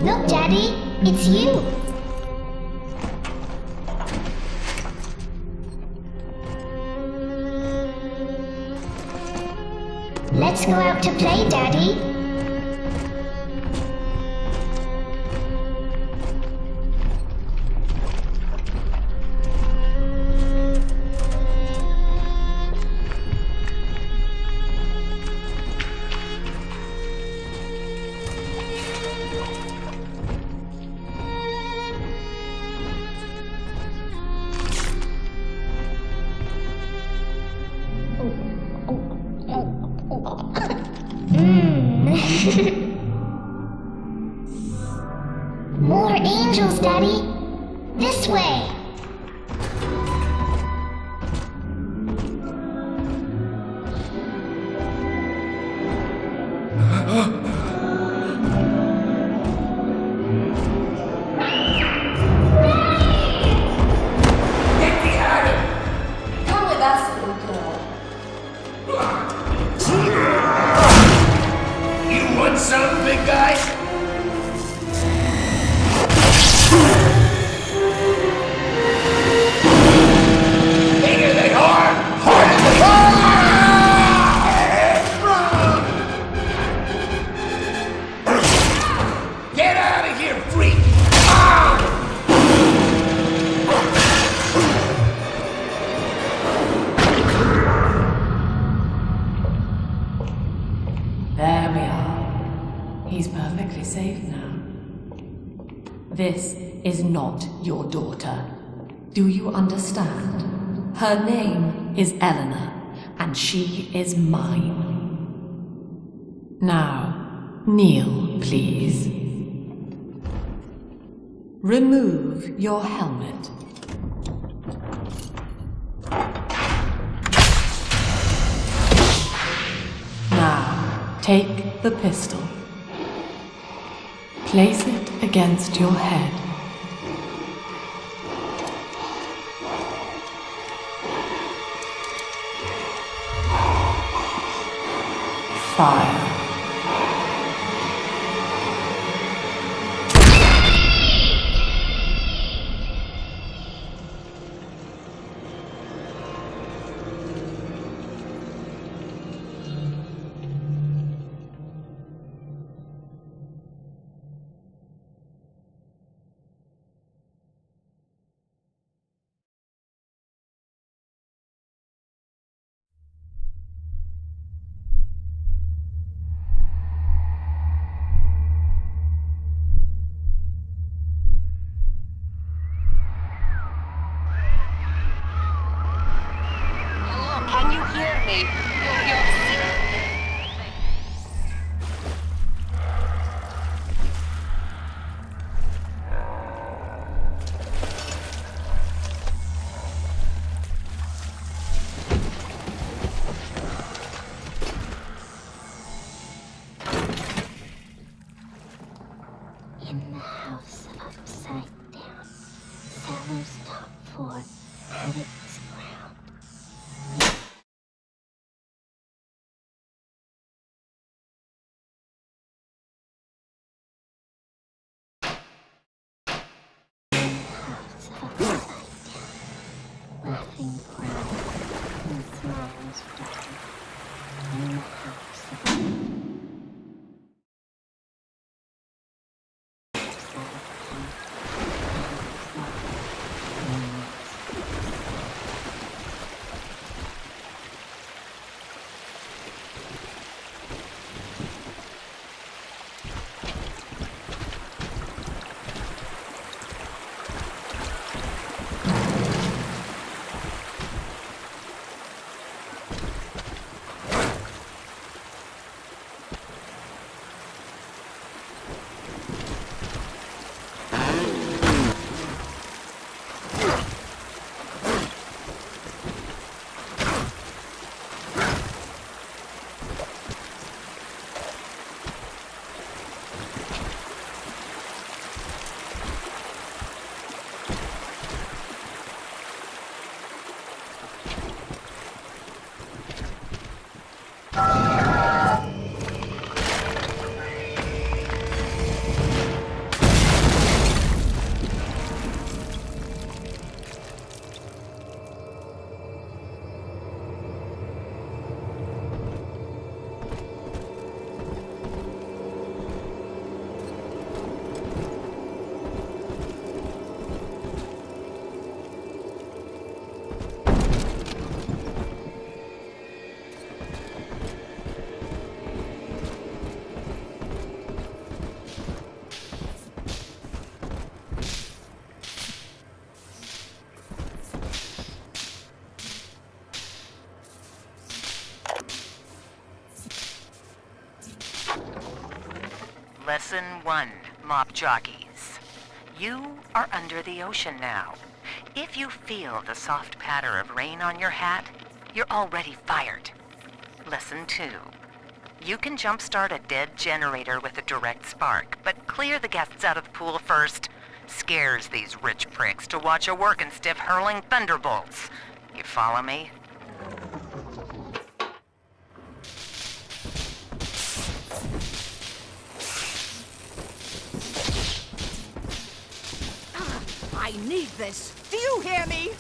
Look, Daddy, it's you. Let's go out to play, Daddy. More angels, Daddy. This way. There we are. He's perfectly safe now. This is not your daughter. Do you understand? Her name is Eleanor, and she is mine. Now, kneel, please. Remove your helmet. Now, take the pistol. Place it against your head. Fire. Can you hear me? In the house upside down, Cellar's top floor had its ground. House upside down, laughing proud and smiles dark. In the house upside Lesson 1, mop jockeys. You are under the ocean now. If you feel the soft patter of rain on your hat, you're already fired. Lesson 2. You can jumpstart a dead generator with a direct spark, but clear the guests out of the pool first. Scares these rich pricks to watch a working stiff hurling thunderbolts. You follow me? I need this. Do you hear me?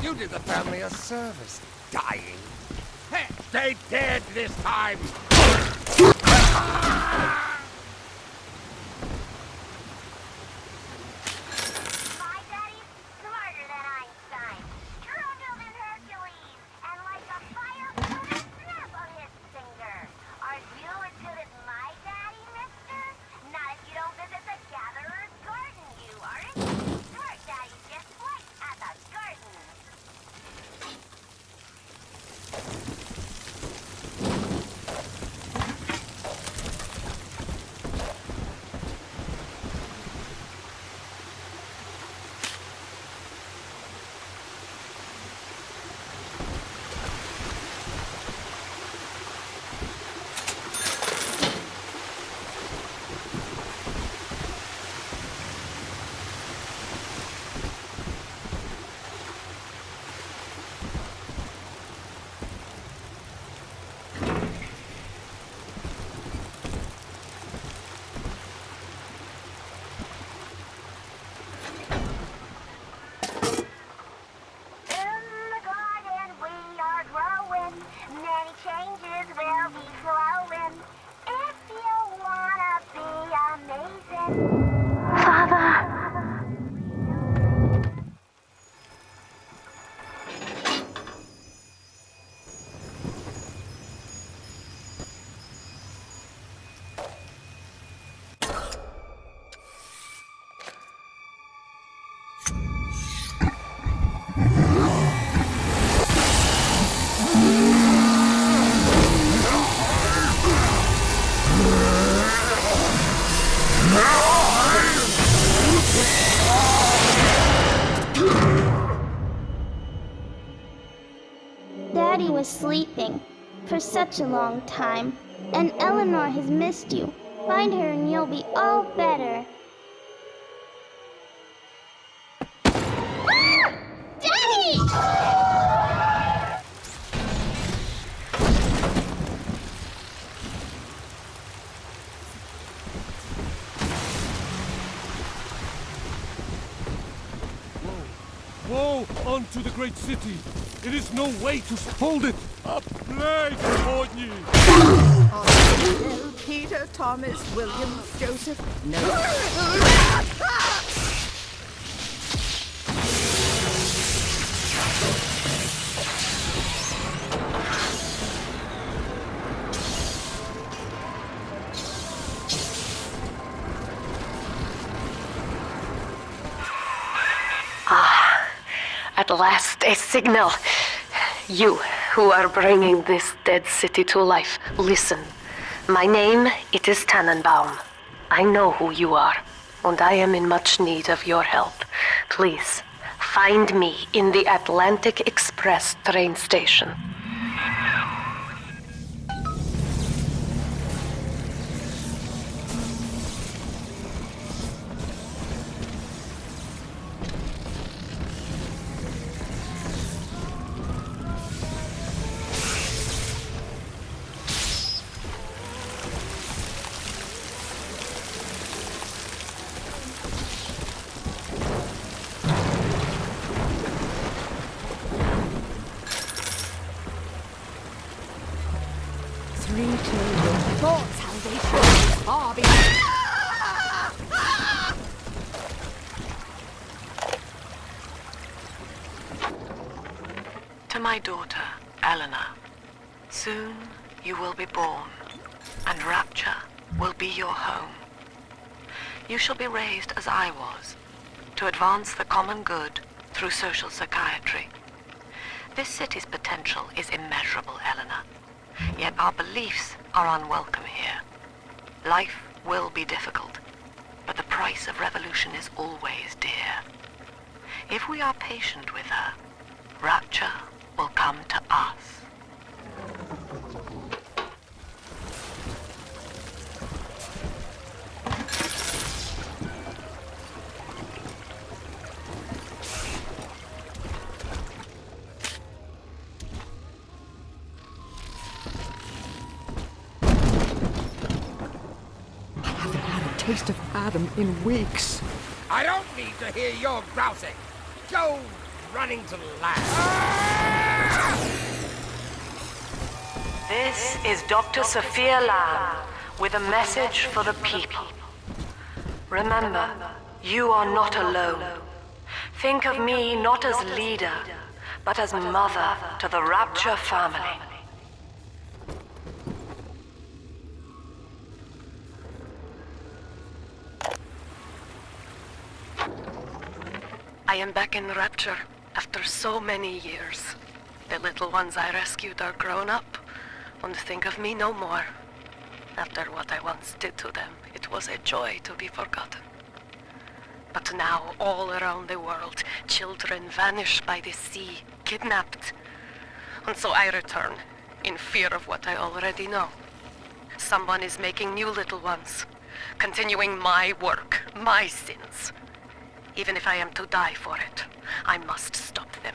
You did the family a service, dying. Hey, stay dead this time! My daddy's smarter than Einstein, stronger than Hercules, and like a fire couldn't snap on his finger. Are you as good as my daddy, mister? Not if you don't visit the Gatherer's Garden, you aren't. Your daddy's just like at the garden. In the garden we are growing, many changes will be flowing. If you wanna be amazing, Father. Daddy was sleeping for such a long time, and Eleanor has missed you. Find her and you'll be all better. Ah! Daddy! Woe unto the great city! It is no way to hold it! A plague upon ye! Arthur, Peter, Thomas, William, Joseph. No. At last, a signal. You, who are bringing this dead city to life, listen. My name, it is Tannenbaum. I know who you are, and I am in much need of your help. Please, find me in the Atlantic Express train station. my daughter, Eleanor. Soon you will be born, and Rapture will be your home. You shall be raised as I was, to advance the common good through social psychiatry. This city's potential is immeasurable, Eleanor, yet our beliefs are unwelcome here. Life will be difficult, but the price of revolution is always dear. If we are patient with her, Rapture will come to us. Taste of Adam in weeks. I don't need to hear your grousing. Go running to the lab. This is Dr. Sophia Lamb with a message for the people. Remember, you are not alone. Think of me not as leader, but as mother to the Rapture family. I am back in Rapture after so many years. The little ones I rescued are grown up and think of me no more. After what I once did to them, it was a joy to be forgotten. But now, all around the world, children vanish by the sea, kidnapped. And so I return, in fear of what I already know. Someone is making new little ones, continuing my work, my sins. Even if I am to die for it, I must stop them.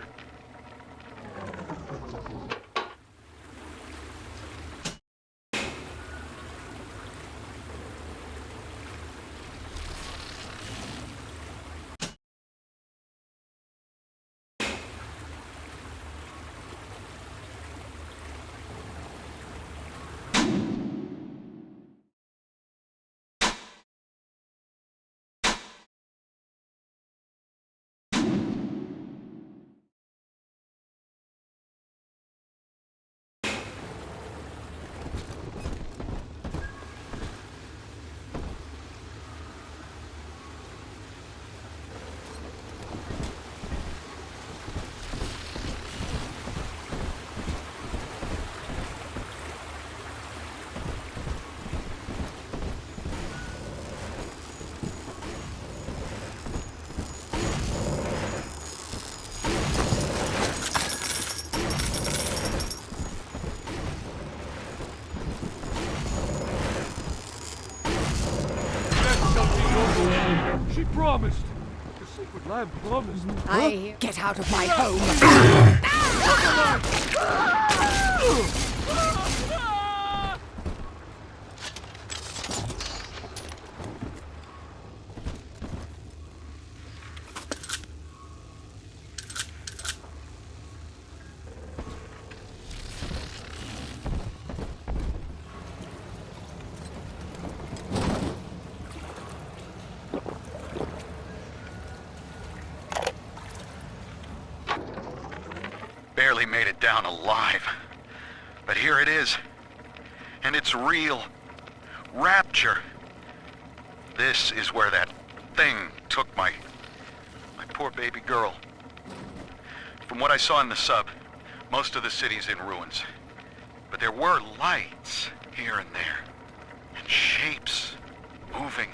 She promised. The sacred lamb promised. Get out of my home! Barely made it down alive. But here it is. And it's real. Rapture. This is where that thing took my poor baby girl. From what I saw in the sub, most of the city's in ruins. But there were lights here and there. And shapes moving.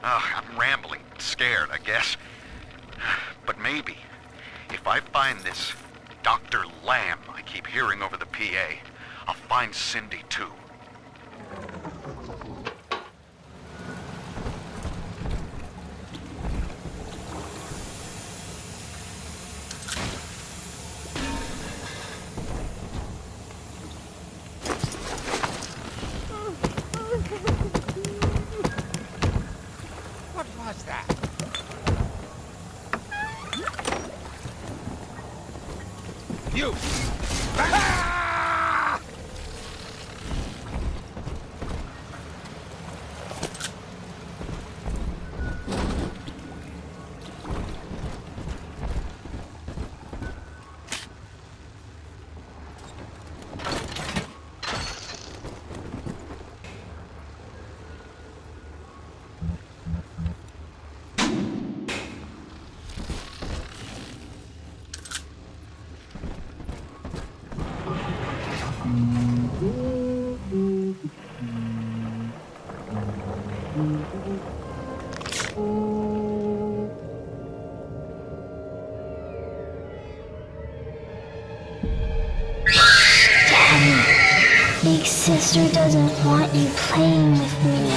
I'm rambling, scared, I guess. But maybe, if I find this Dr. Lamb I keep hearing over the PA, I'll find Cindy too. What was that? You! Ah! Big sister doesn't want you playing with me.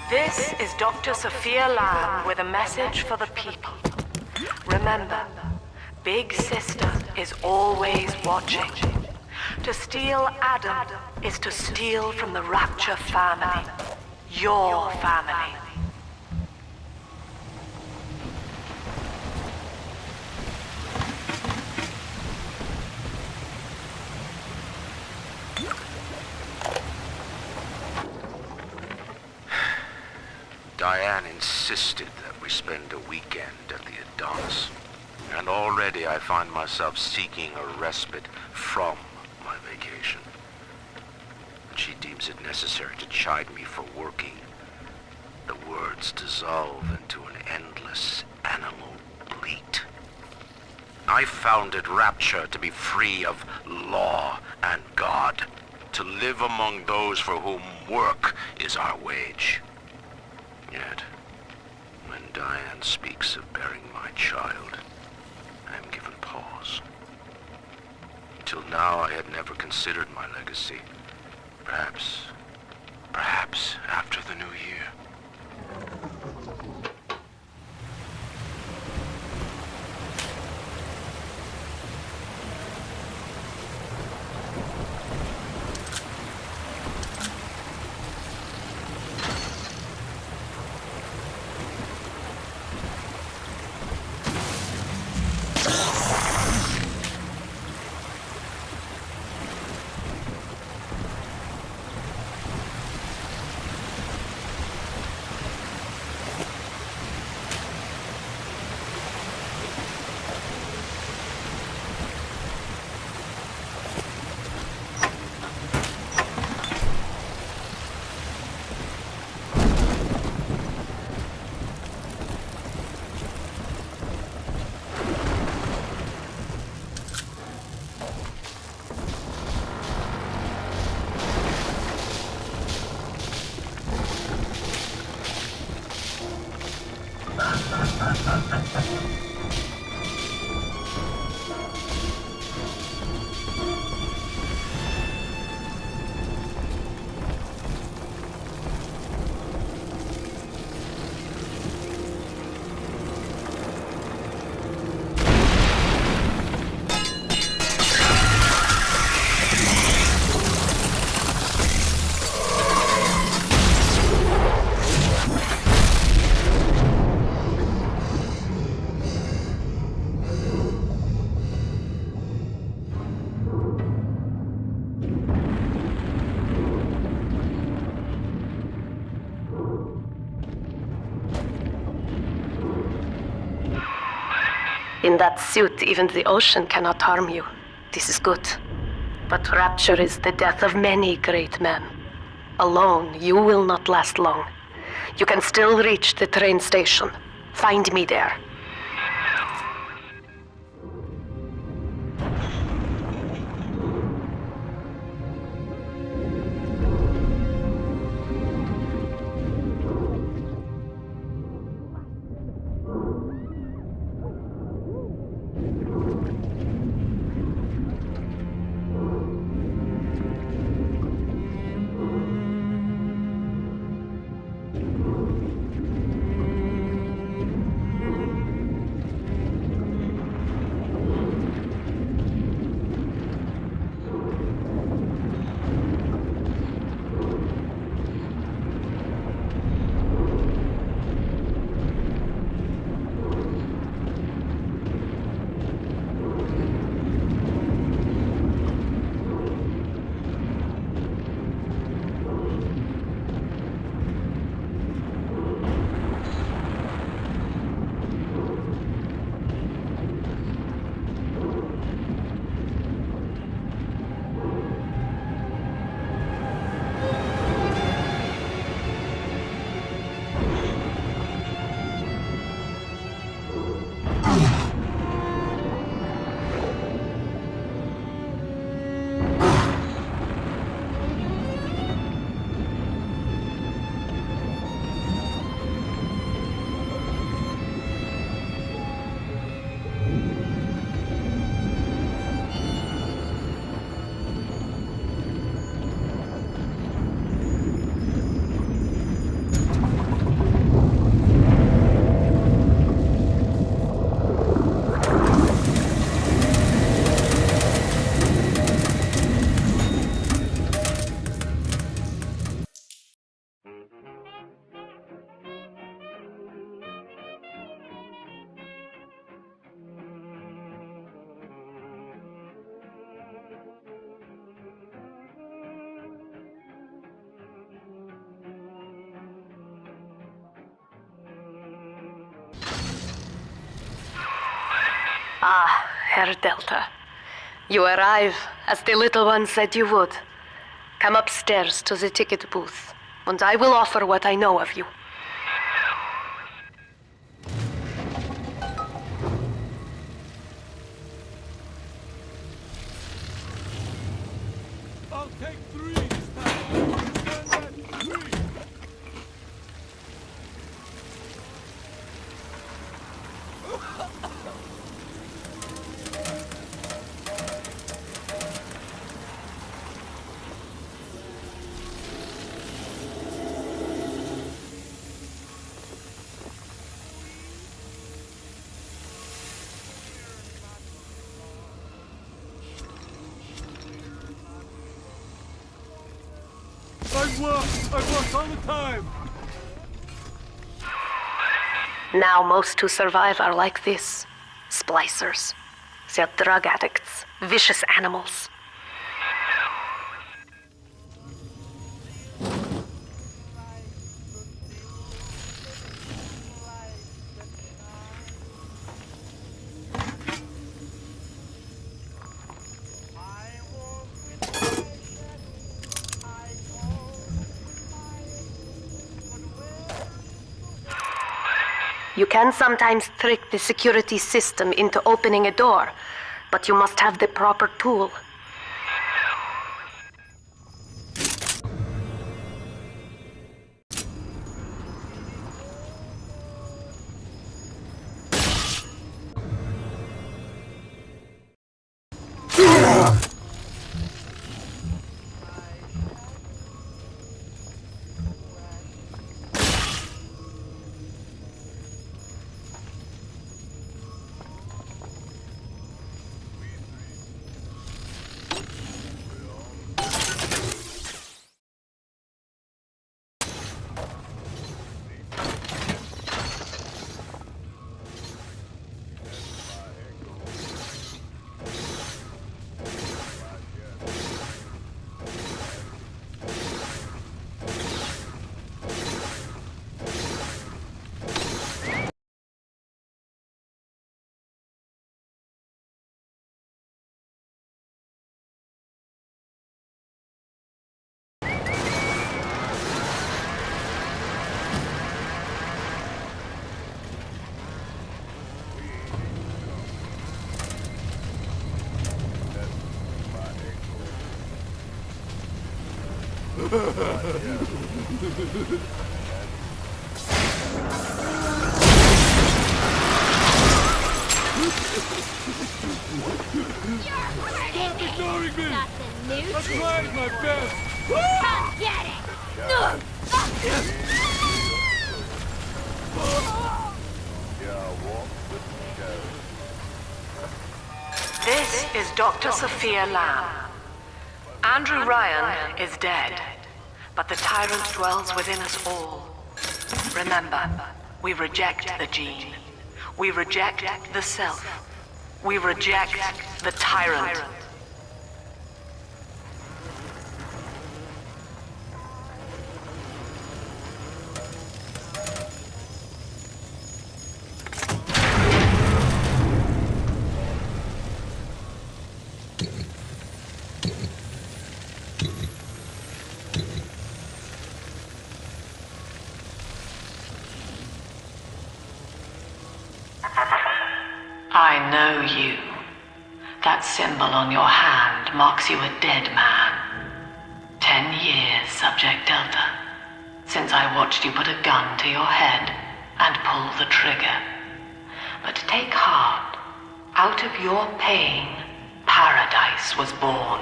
This is Dr. Sophia Lamb with a message for the people. Remember, Big Sister is always watching. To steal Adam is to steal from the Rapture family. Your family. Diane insisted that we spend a weekend at the Adonis. And already I find myself seeking a respite from my vacation. She deems it necessary to chide me for working. The words dissolve into an endless animal bleat. I founded Rapture to be free of law and God, to live among those for whom work is our wage. Yet, when Diane speaks of bearing my child, I am given pause. Till now I had never considered my legacy. Perhaps after the new year. In that suit, even the ocean cannot harm you. This is good. But Rapture is the death of many great men. Alone, you will not last long. You can still reach the train station. Find me there. Herr Delta. You arrive as the little one said you would. Come upstairs to the ticket booth, and I will offer what I know of you. I'll take 3 this time. Stand at 3. I work all the time. Now most who survive are like this. Splicers. They're drug addicts. Vicious animals. You can sometimes trick the security system into opening a door, but you must have the proper tool. Stop ignoring me! I tried my best! Come get it! This is Dr. Sophia Lamb. Andrew Ryan is dead, but the tyrant dwells within us all. Remember, we reject the gene. We reject the self. We reject the tyrant. I know you. That symbol on your hand marks you a dead man. 10 years, Subject Delta, since I watched you put a gun to your head and pull the trigger. But take heart. Out of your pain, paradise was born.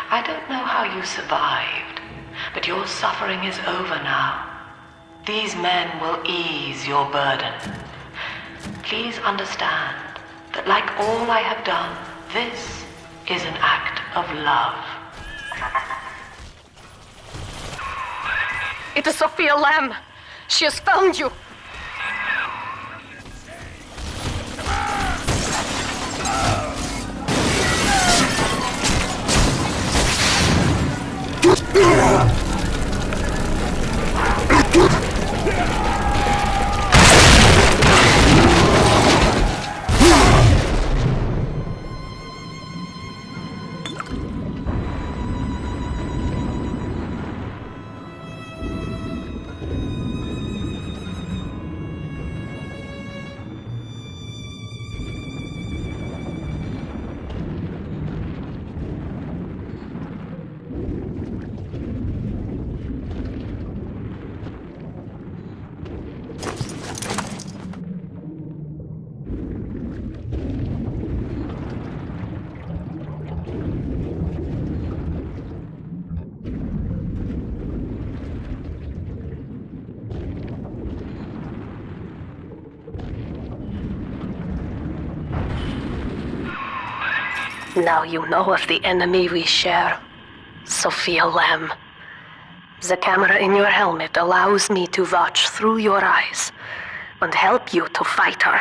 I don't know how you survived, but your suffering is over now. These men will ease your burden. Please understand that like all I have done, this is an act of love. It is Sophia Lamb. She has found you. Now you know of the enemy we share, Sophia Lamb. The camera in your helmet allows me to watch through your eyes and help you to fight her.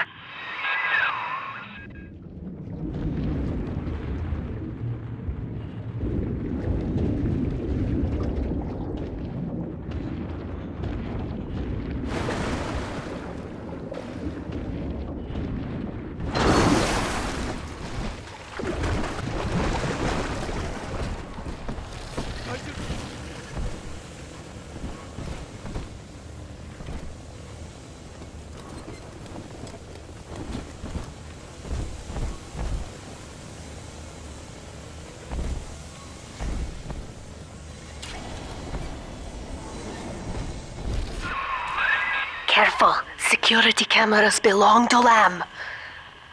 Careful, security cameras belong to Lamb.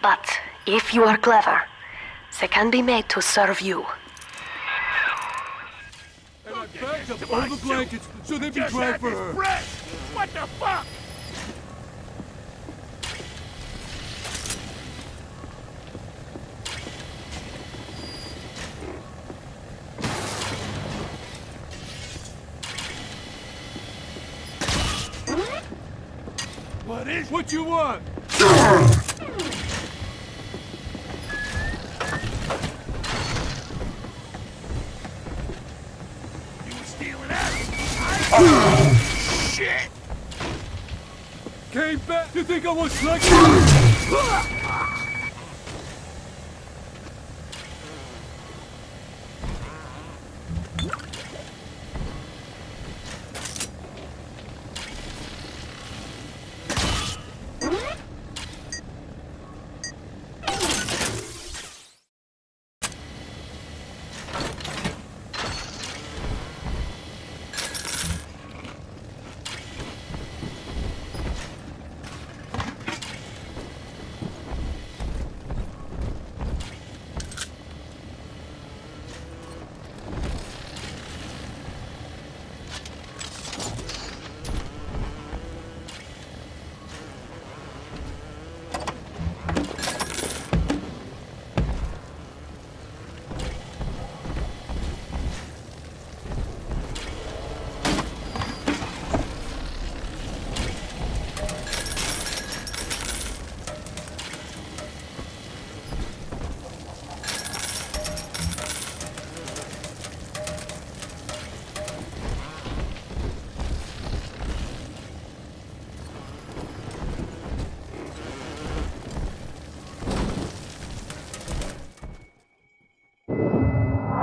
But if you are clever, they can be made to serve you. And I backed up all the blankets so they'd be dry for her. What the fuck? What is what you want? You were stealing that? Shit! Came back. You think I was like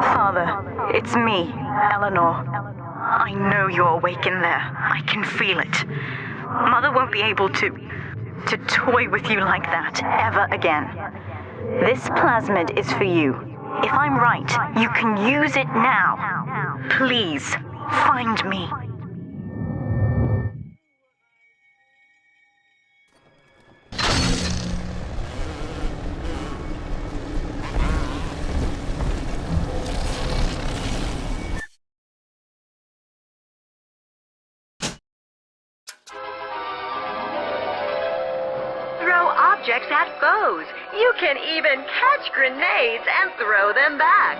Father, it's me, Eleanor. I know you're awake in there. I can feel it. Mother won't be able to toy with you like that ever again. This plasmid is for you. If I'm right, you can use it now. Please, find me. Objects at foes. You can even catch grenades and throw them back.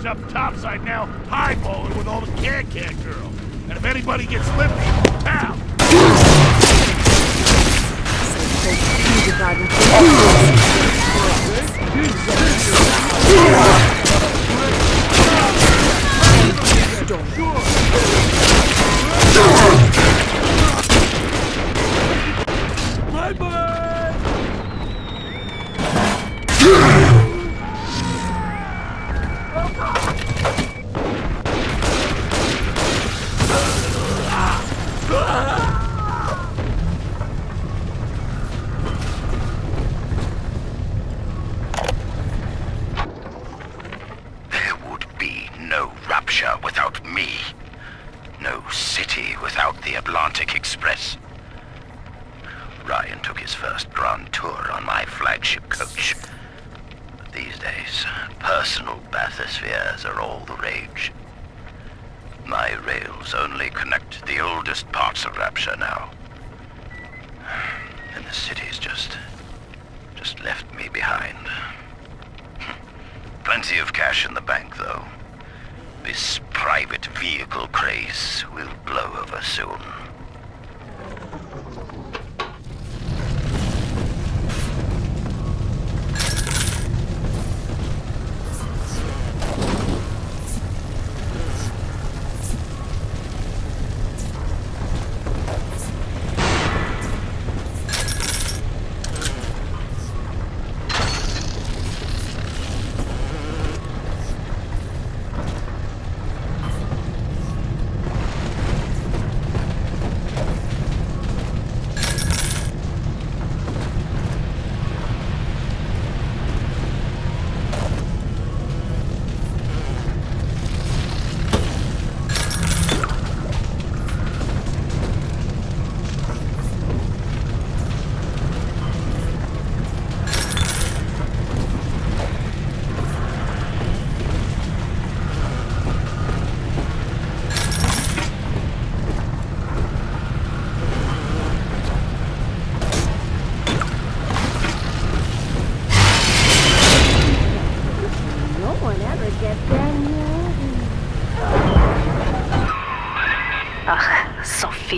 Up topside now, highballing with all the can-can girl. And if anybody gets lippy, pow! Bye-bye! Galactic Express. Ryan took his first grand tour on my flagship coach. But these days, personal bathyspheres are all the rage. My rails only connect the oldest parts of Rapture now. And the city's just left me behind. Plenty of cash in the bank, though. This private vehicle craze will blow over soon.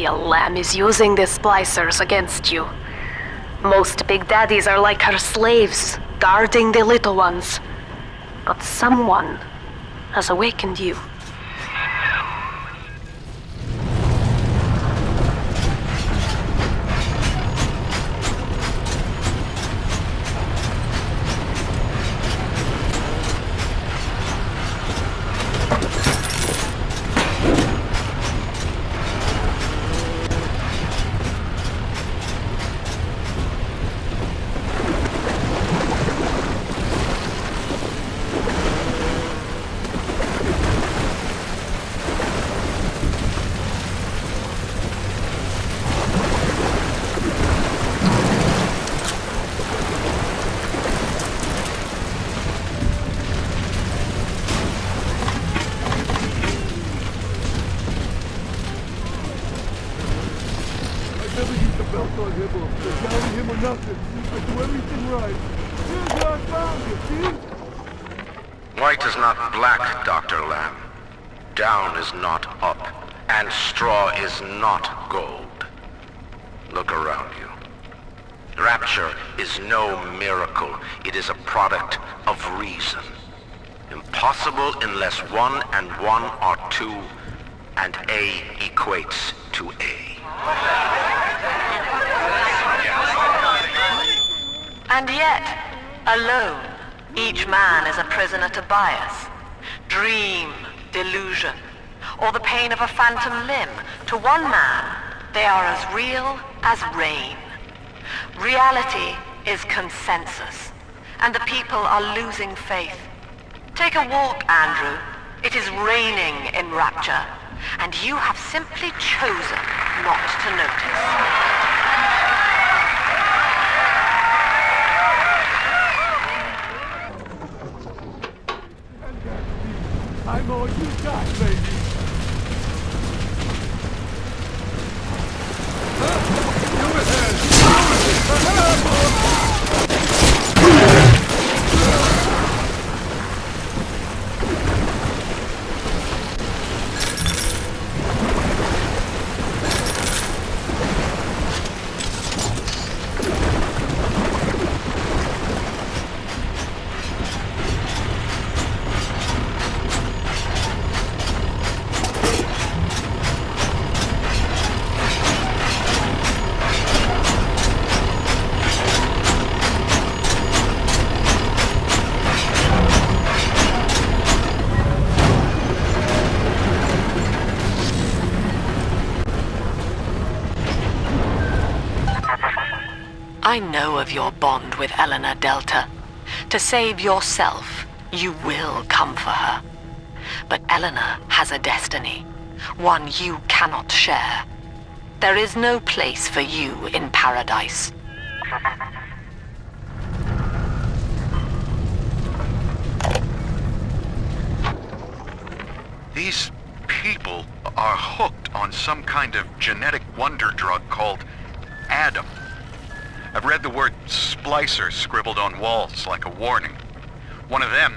Lamb is using the splicers against you. Most big daddies are like her slaves, guarding the little ones. But someone has awakened you. White is not black, Dr. Lamb. Down is not up, and straw is not gold. Look around you. Rapture is no miracle. It is a product of reason. Impossible unless 1 and 1 are 2, and A equates to A. And yet, alone, each man is a prisoner to bias, dream, delusion, or the pain of a phantom limb. To one man, they are as real as rain. Reality is consensus, and the people are losing faith. Take a walk, Andrew. It is raining in Rapture, and you have simply chosen not to notice. I'm all you got, baby. I know of your bond with Eleanor Delta. To save yourself, you will come for her. But Eleanor has a destiny, one you cannot share. There is no place for you in paradise. These people are hooked on some kind of genetic wonder drug called Adam. I've read the word splicer scribbled on walls like a warning. One of them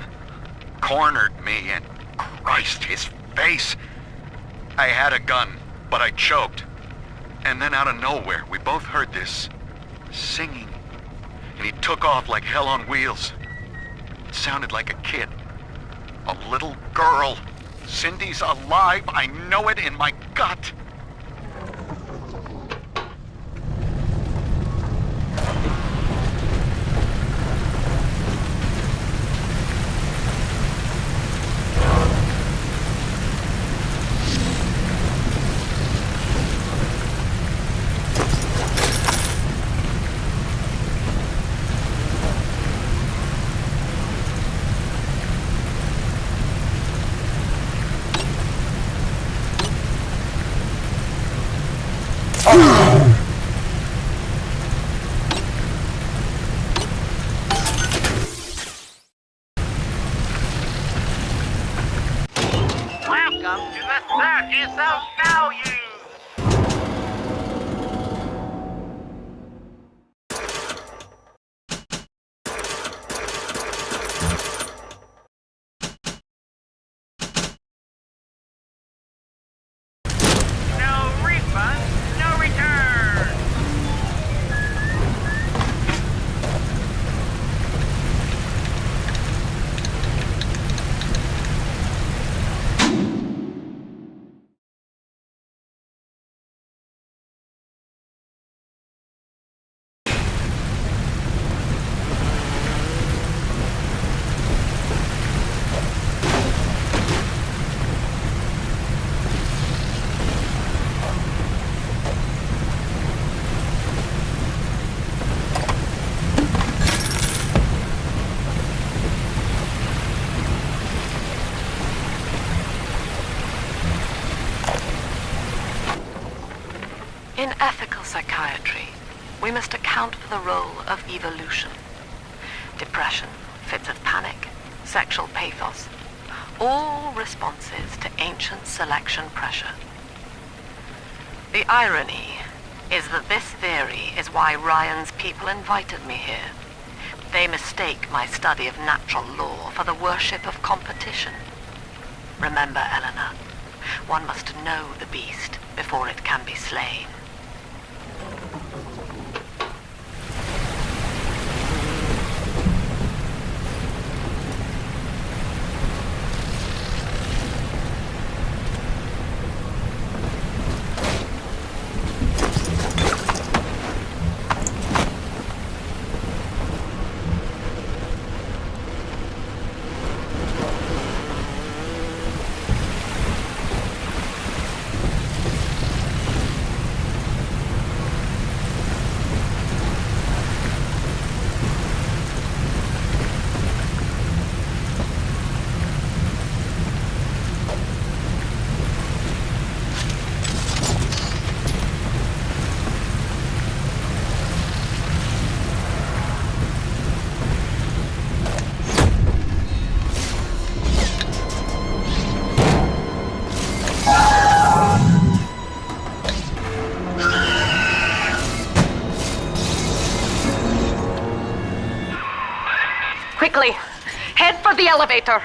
cornered me and Christ, his face. I had a gun, but I choked. And then out of nowhere, we both heard this singing. And he took off like hell on wheels. It sounded like a kid. A little girl. Cindy's alive. I know it in my gut. Welcome to the Circus of Value! No refund, no return! In ethical psychiatry, we must account for the role of evolution. Depression, fits of panic, sexual pathos, all responses to ancient selection pressure. The irony is that this theory is why Ryan's people invited me here. They mistake my study of natural law for the worship of competition. Remember, Eleanor, one must know the beast before it can be slain. Quickly, head for the elevator.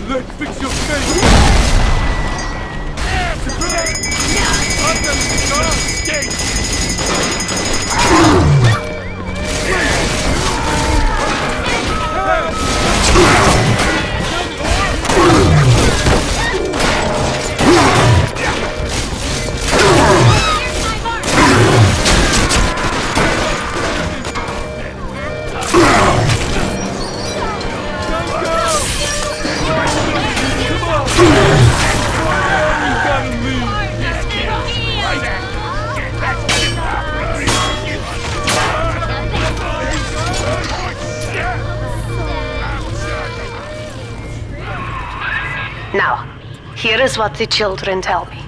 Let's fix your face! Come on! Now, here is what the children tell me.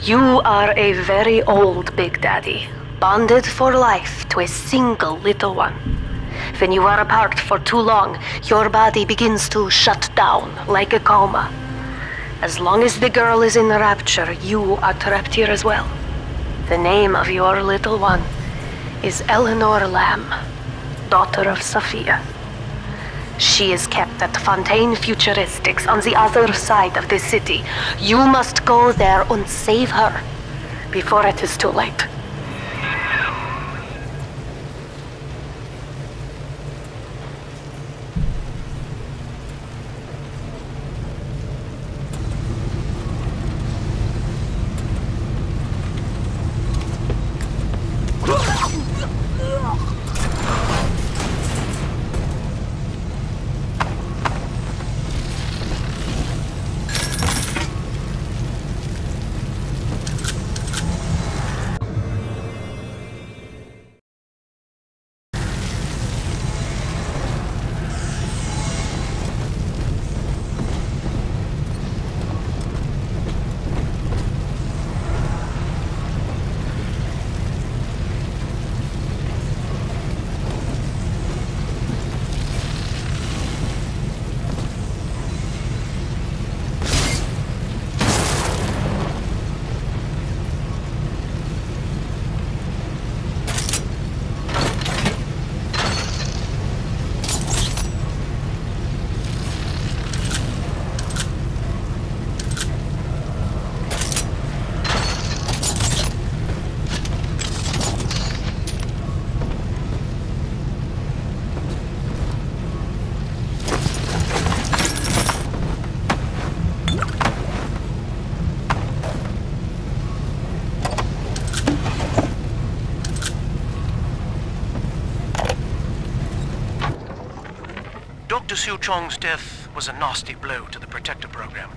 You are a very old Big Daddy, bonded for life to a single little one. When you are apart for too long, your body begins to shut down like a coma. As long as the girl is in the rapture, you are trapped here as well. The name of your little one is Eleanor Lamb, daughter of Sophia. She is kept at Fontaine Futuristics on the other side of the city. You must go there and save her before it is too late. Dr. Siu Chong's death was a nasty blow to the Protector program,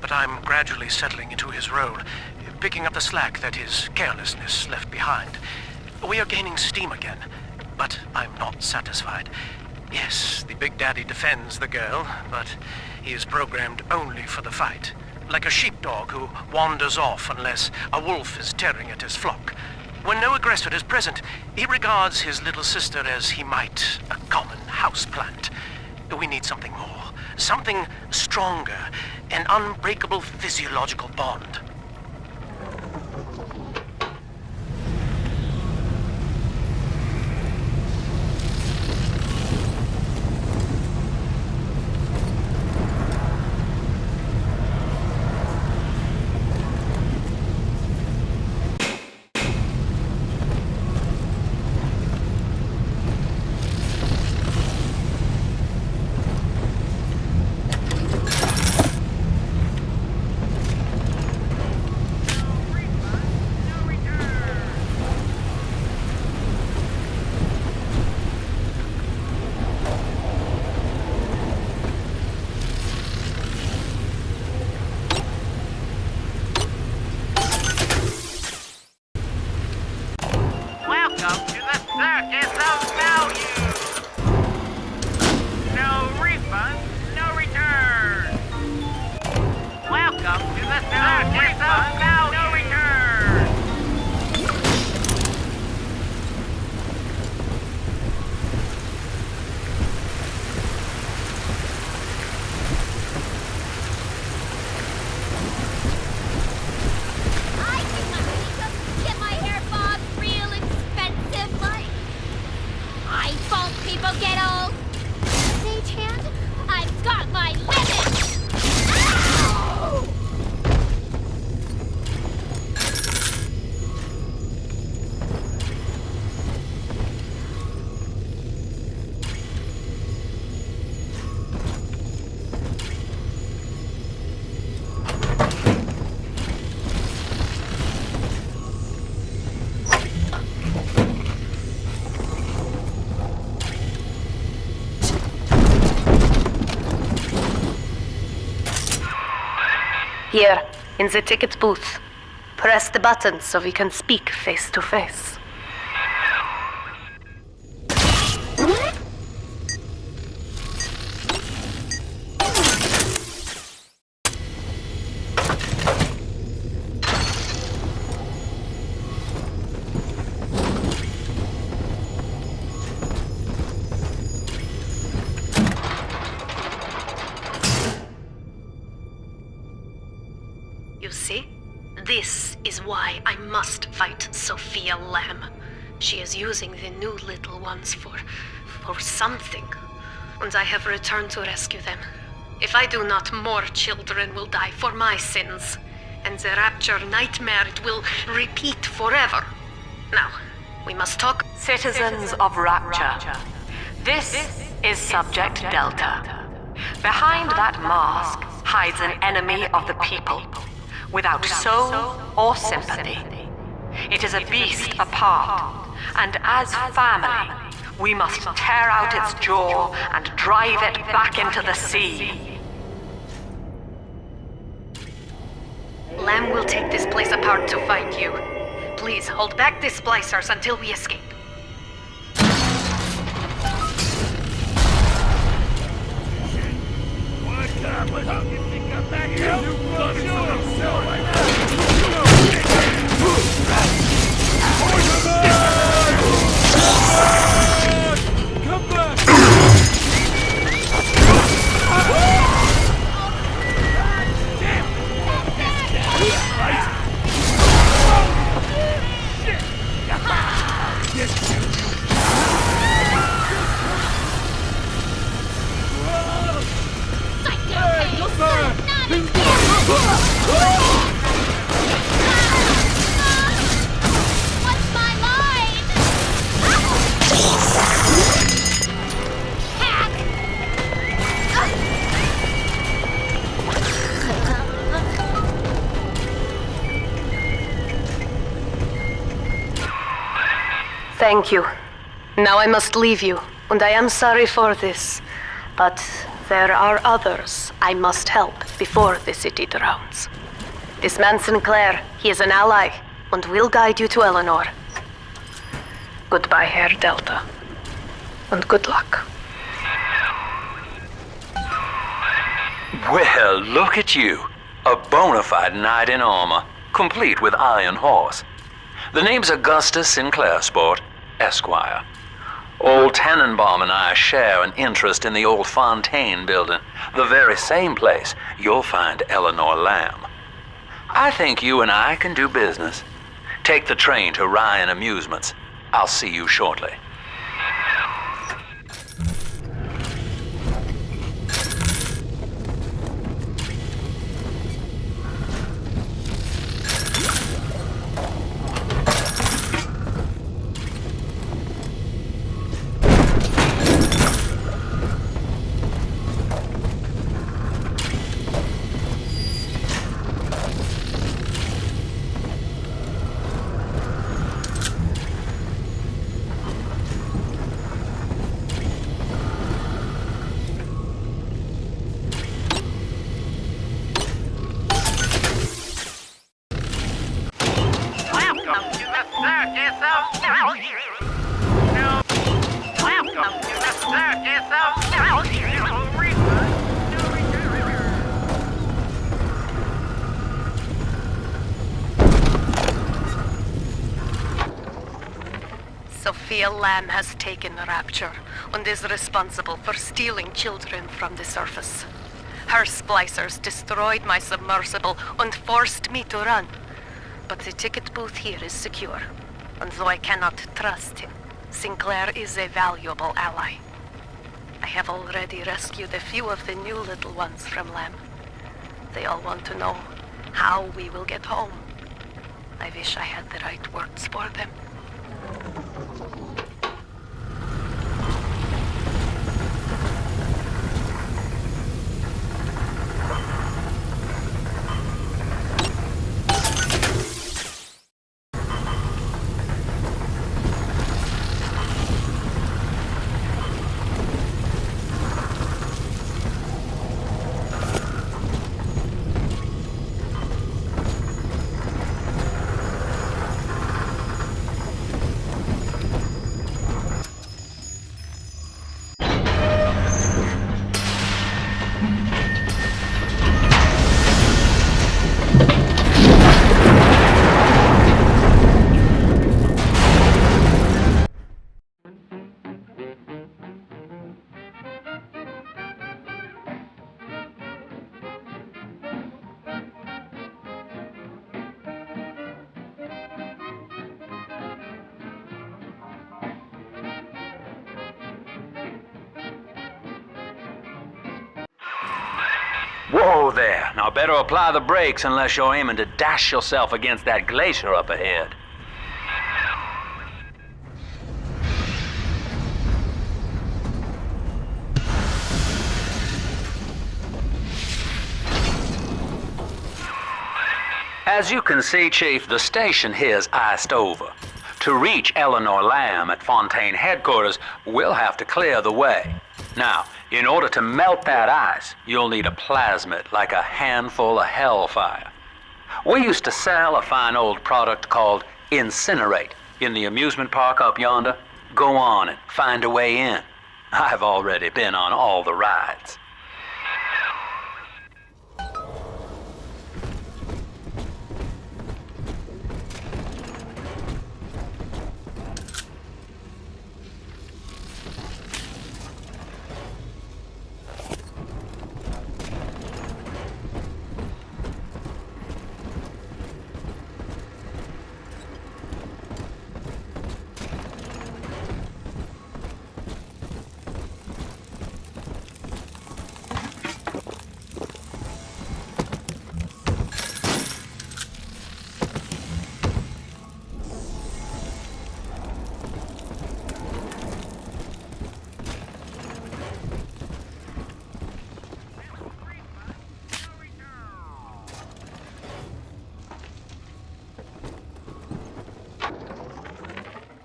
but I'm gradually settling into his role, picking up the slack that his carelessness left behind. We are gaining steam again, but I'm not satisfied. Yes, the Big Daddy defends the girl, but he is programmed only for the fight, like a sheepdog who wanders off unless a wolf is tearing at his flock. When no aggressor is present, he regards his little sister as he might a common houseplant. We need something more, something stronger, an unbreakable physiological bond. Welcome to the circus of value! No refund, no return! Welcome to the circus of value! No return! I think my makeup get my hair bobbed real expensive, like. I fault people get old. Stagehand, I've got my limits! Ow! Here, in the ticket booth. Press the button so we can speak face to face. You see? This is why I must fight Sophia Lamb. She is using the new little ones for something. And I have returned to rescue them. If I do not, more children will die for my sins. And the Rapture nightmare will repeat forever. Now, we must talk. Citizens of Rapture, this is Subject Delta. Behind that mask hides an enemy of the people, without soul or sympathy. It is a beast apart, and as family, we must tear out its jaw and drive it back into the sea. Lamb will take this place apart to find you. Please hold back the splicers until we escape. What's my line? Hack! Thank you. Now I must leave you, and I am sorry for this. But there are others I must help before the city drowns. This man Sinclair, he is an ally, and will guide you to Eleanor. Goodbye, Herr Delta. And good luck. Well, look at you. A bona fide knight in armor, complete with iron horse. The name's Augustus Sinclair, Sport, Esquire. Old Tannenbaum and I share an interest in the old Fontaine building, the very same place you'll find Eleanor Lamb. I think you and I can do business. Take the train to Ryan Amusements. I'll see you shortly. Sophia Lamb has taken Rapture and is responsible for stealing children from the surface. Her splicers destroyed my submersible and forced me to run. But the ticket booth here is secure, and though I cannot trust him, Sinclair is a valuable ally. I have already rescued a few of the new little ones from Lamb. They all want to know how we will get home. I wish I had the right words for them. There, now better apply the brakes unless you're aiming to dash yourself against that glacier up ahead. As you can see, Chief, the station here's iced over. To reach Eleanor Lamb at Fontaine headquarters, we'll have to clear the way. Now, in order to melt that ice, you'll need a plasmid like a handful of hellfire. We used to sell a fine old product called Incinerate in the amusement park up yonder. Go on and find a way in. I've already been on all the rides.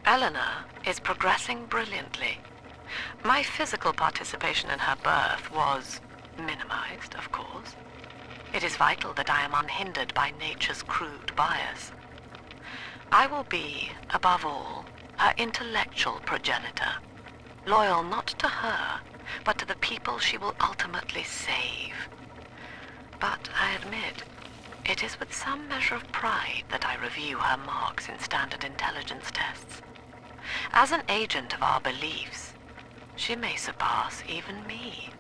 Eleanor is progressing brilliantly. My physical participation in her birth was minimized, of course. It is vital that I am unhindered by nature's crude bias. I will be, above all, her intellectual progenitor, loyal not to her, but to the people she will ultimately save. But I admit, it is with some measure of pride that I review her marks in standard intelligence tests. As an agent of our beliefs, she may surpass even me.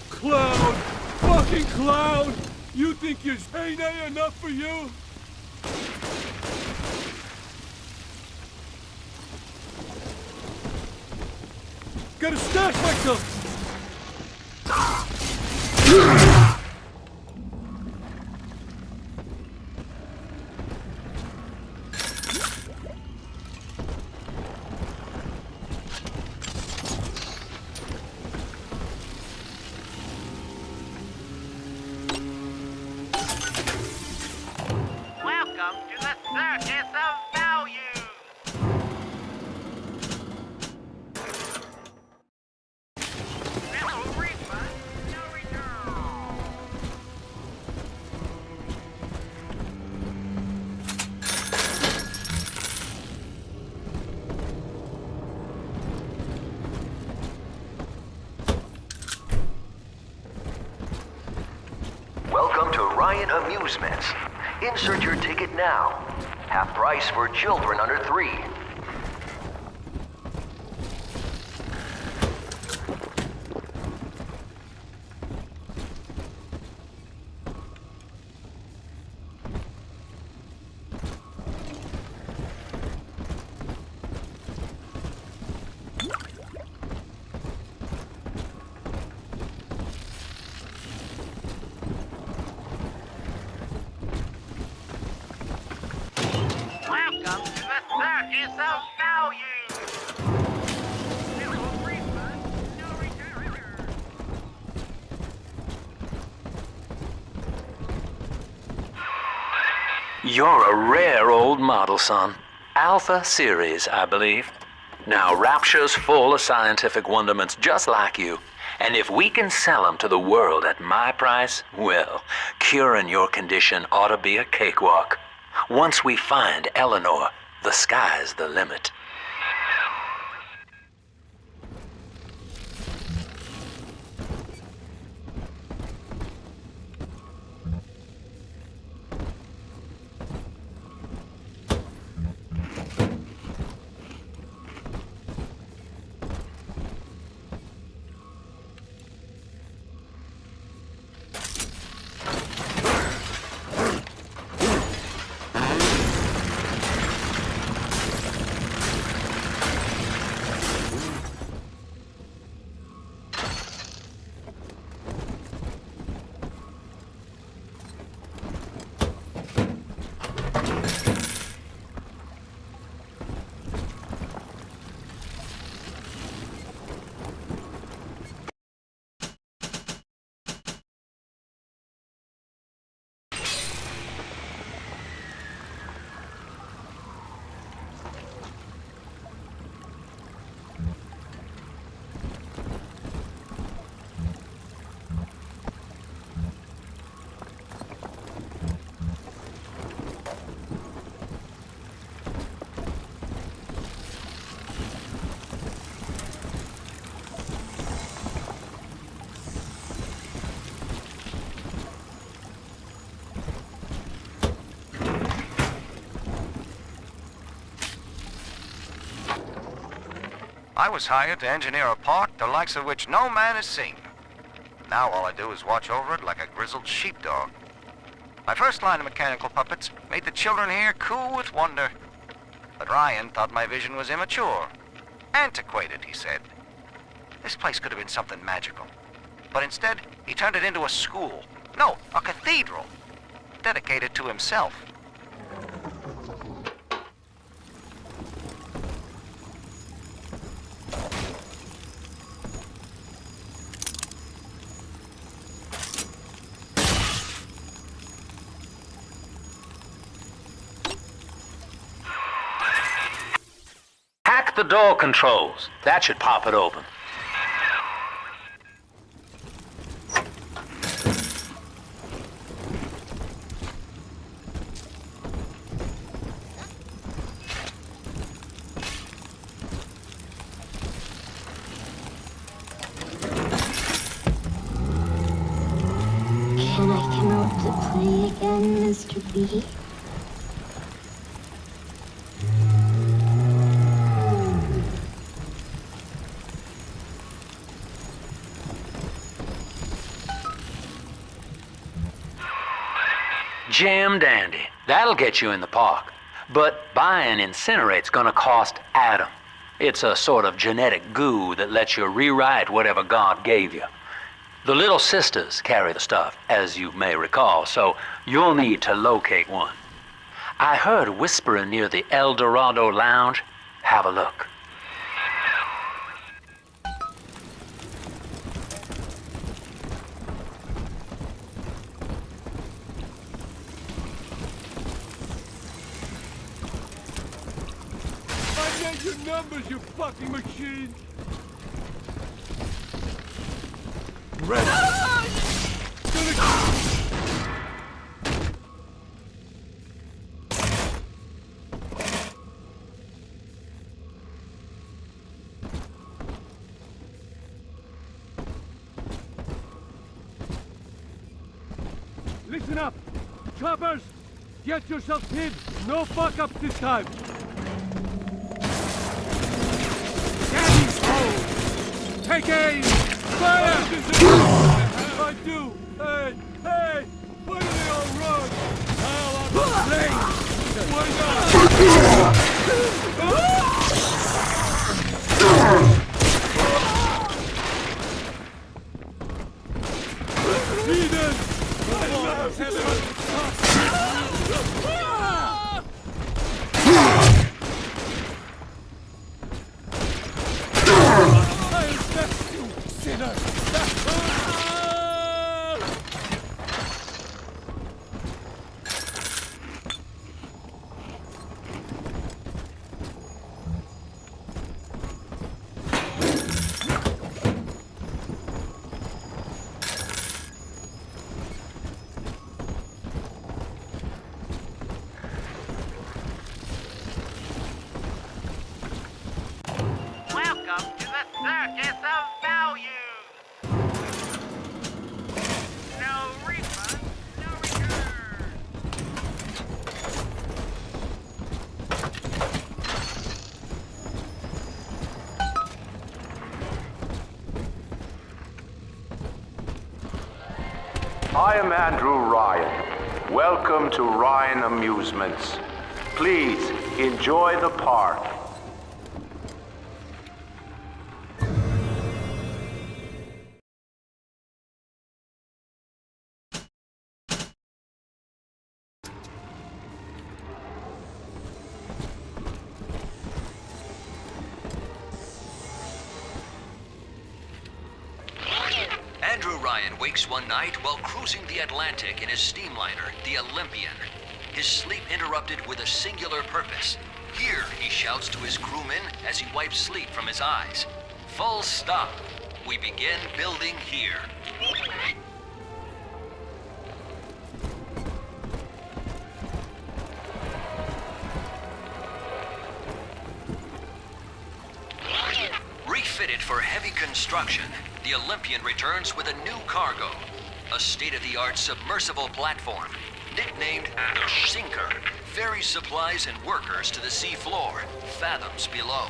Cloud! Fucking Cloud! You think your payday enough for you? Gotta stash myself! Welcome to the Circus of Value! No refund, no return! Welcome to Ryan Amusements. Insert your ticket now. Half price for children under 3. Welcome to the Circus of Value! No refund, no return! You're a rare old model, son. Alpha series, I believe. Now, Rapture's full of scientific wonderments just like you. And if we can sell them to the world at my price, well, curing your condition ought to be a cakewalk. Once we find Eleanor, the sky's the limit. I was hired to engineer a park the likes of which no man has seen. Now all I do is watch over it like a grizzled sheepdog. My first line of mechanical puppets made the children here cool with wonder. But Ryan thought my vision was immature. Antiquated, he said. This place could have been something magical. But instead, he turned it into a school. No, a cathedral. Dedicated to himself. Hack the door controls. That should pop it open. Can I come out to play again, Mr. B? Jam dandy. That'll get you in the park. But buying Incinerate's gonna cost Adam. It's a sort of genetic goo that lets you rewrite whatever God gave you. The little sisters carry the stuff, as you may recall, so you'll need to locate one. I heard whispering near the El Dorado Lounge. Have a look. I need your numbers, you fucking machine! Ready! Listen up! Choppers! Get yourself hid! No fuck-ups this time! Daddy's home! Take aim! Fire! I do! Hey! Hey! Why do they all run? Now I'm late! Why not? Leaders! I love heaven! I'll test you, sinner! Welcome to the circus of values! No refund, no return! I am Andrew Ryan. Welcome to Ryan Amusements. Please enjoy the park. Andrew Ryan wakes one night while cruising the Atlantic in his steamliner, the Olympian. His sleep interrupted with a singular purpose. Here, he shouts to his crewmen as he wipes sleep from his eyes. Full stop. We begin building here. Refitted for heavy construction, the Olympian returns with a new cargo. A state-of-the-art submersible platform, nicknamed the Sinker, ferries supplies and workers to the sea floor, fathoms below.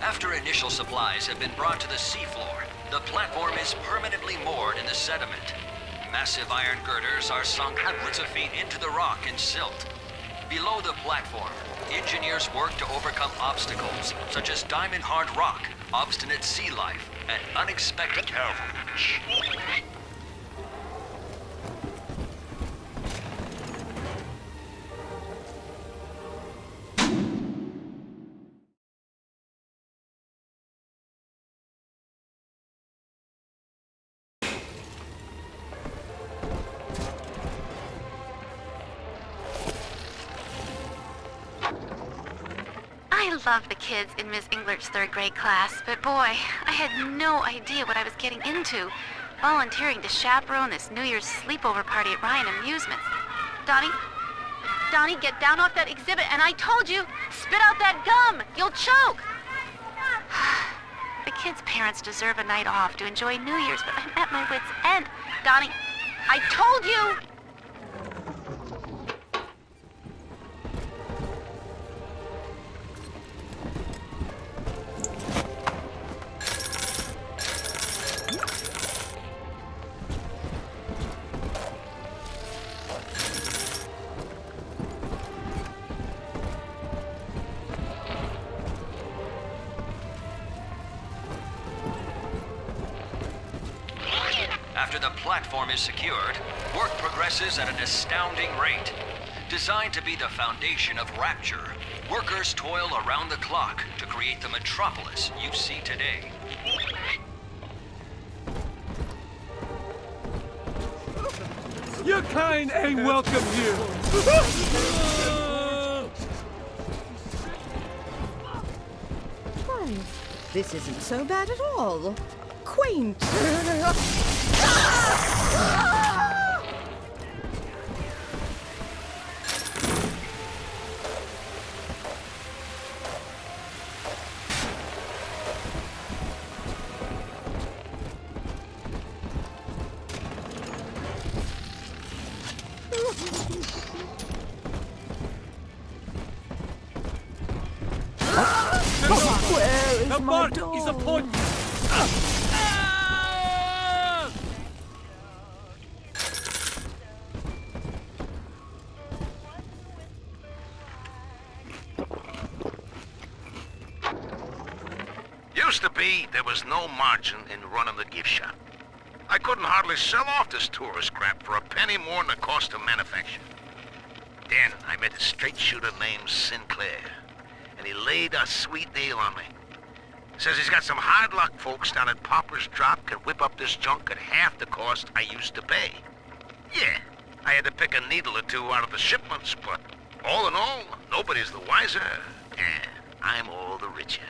After initial supplies have been brought to the seafloor, the platform is permanently moored in the sediment. Massive iron girders are sunk hundreds of feet into the rock and silt. Below the platform, engineers work to overcome obstacles such as diamond-hard rock, obstinate sea life, and unexpected cavalry. I love the kids in Miss Englert's third grade class, but boy, I had no idea what I was getting into. Volunteering to chaperone this New Year's sleepover party at Ryan Amusements. Donnie, get down off that exhibit, and I told you, spit out that gum! You'll choke! The kids' parents deserve a night off to enjoy New Year's, but I'm at my wit's end. Donnie, I told you! After the platform is secured, work progresses at an astounding rate. Designed to be the foundation of Rapture, workers toil around the clock to create the metropolis you see today. Your kind ain't welcome here. Why, this isn't so bad at all. Quaint. Where is The my mark dog? is upon you. Used to be, there was no margin in running the gift shop. I couldn't hardly sell off this tourist crap for a penny more than the cost of manufacture. Then I met a straight shooter named Sinclair, and he laid a sweet deal on me. Says he's got some hard luck folks down at Popper's Drop can whip up this junk at half the cost I used to pay. Yeah, I had to pick a needle or two out of the shipments, but all in all, nobody's the wiser, and I'm all the richer.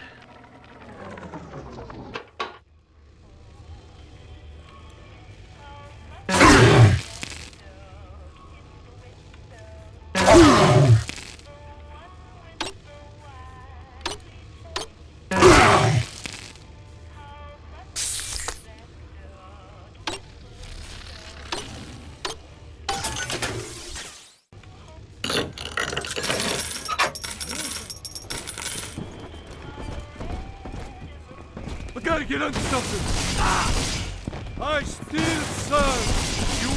I gotta get under something. I still serve you.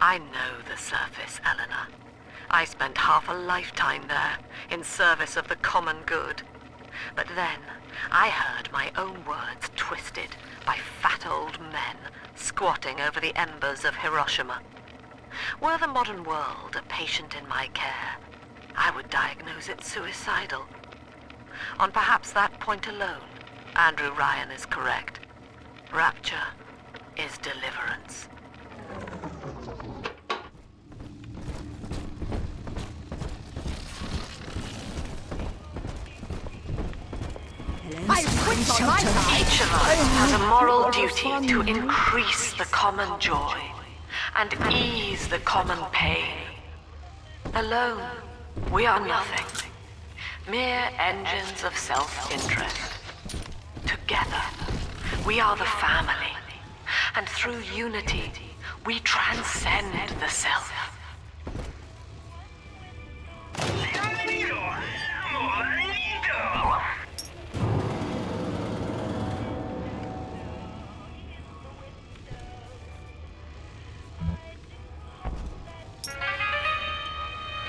I know the surface, Eleanor. I spent half a lifetime there, in service of the common good. But then, I heard my own words twisted by fat old men squatting over the embers of Hiroshima. Were the modern world a patient in my care, I would diagnose it suicidal. On perhaps that point alone, Andrew Ryan is correct. Rapture is deliverance. Each of us has a moral duty to increase the common joy and ease the common pain. Alone, we are nothing, mere engines of self-interest. Together, we are the family, and through unity, we transcend the self.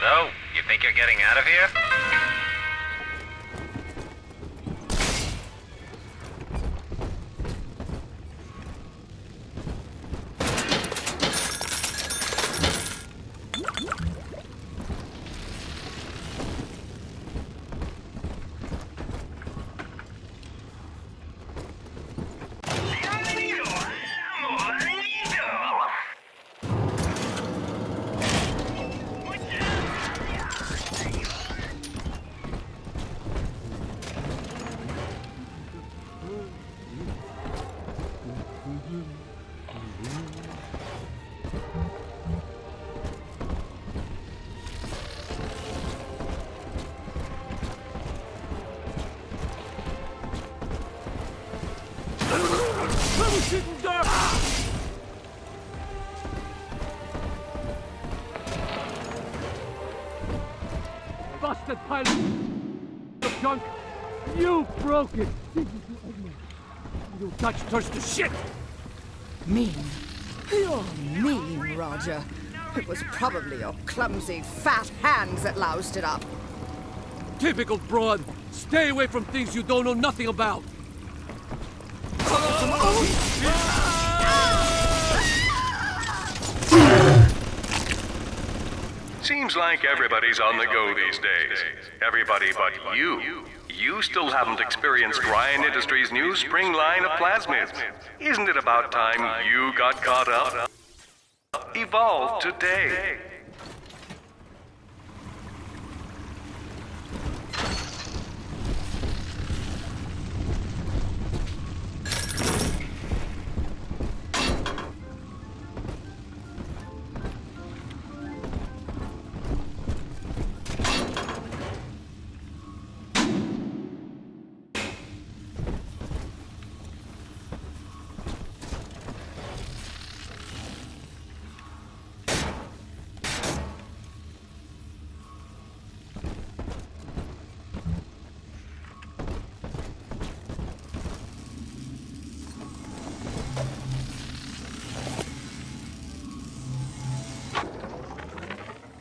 So, you think you're getting out of here? Busted pile of junk. You broke it. You Dutch touched the shit. Mean. You're mean, Roger. It was probably your clumsy, fat hands that loused it up. Typical broad. Stay away from things you don't know nothing about. Seems like everybody's on the go these days. Everybody but you. You still haven't experienced Ryan Industries' new spring line of plasmids. Isn't it about time you got caught up? Evolved today.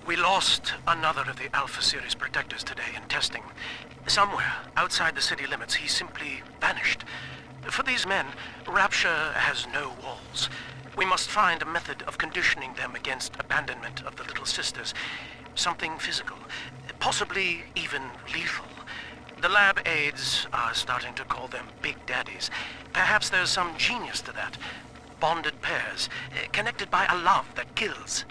We lost another of the Alpha Series protectors today in testing. Somewhere outside the city limits, he simply vanished. For these men, Rapture has no walls. We must find a method of conditioning them against abandonment of the Little Sisters. Something physical, possibly even lethal. The lab aides are starting to call them Big Daddies. Perhaps there's some genius to that. Bonded pairs, connected by a love that kills.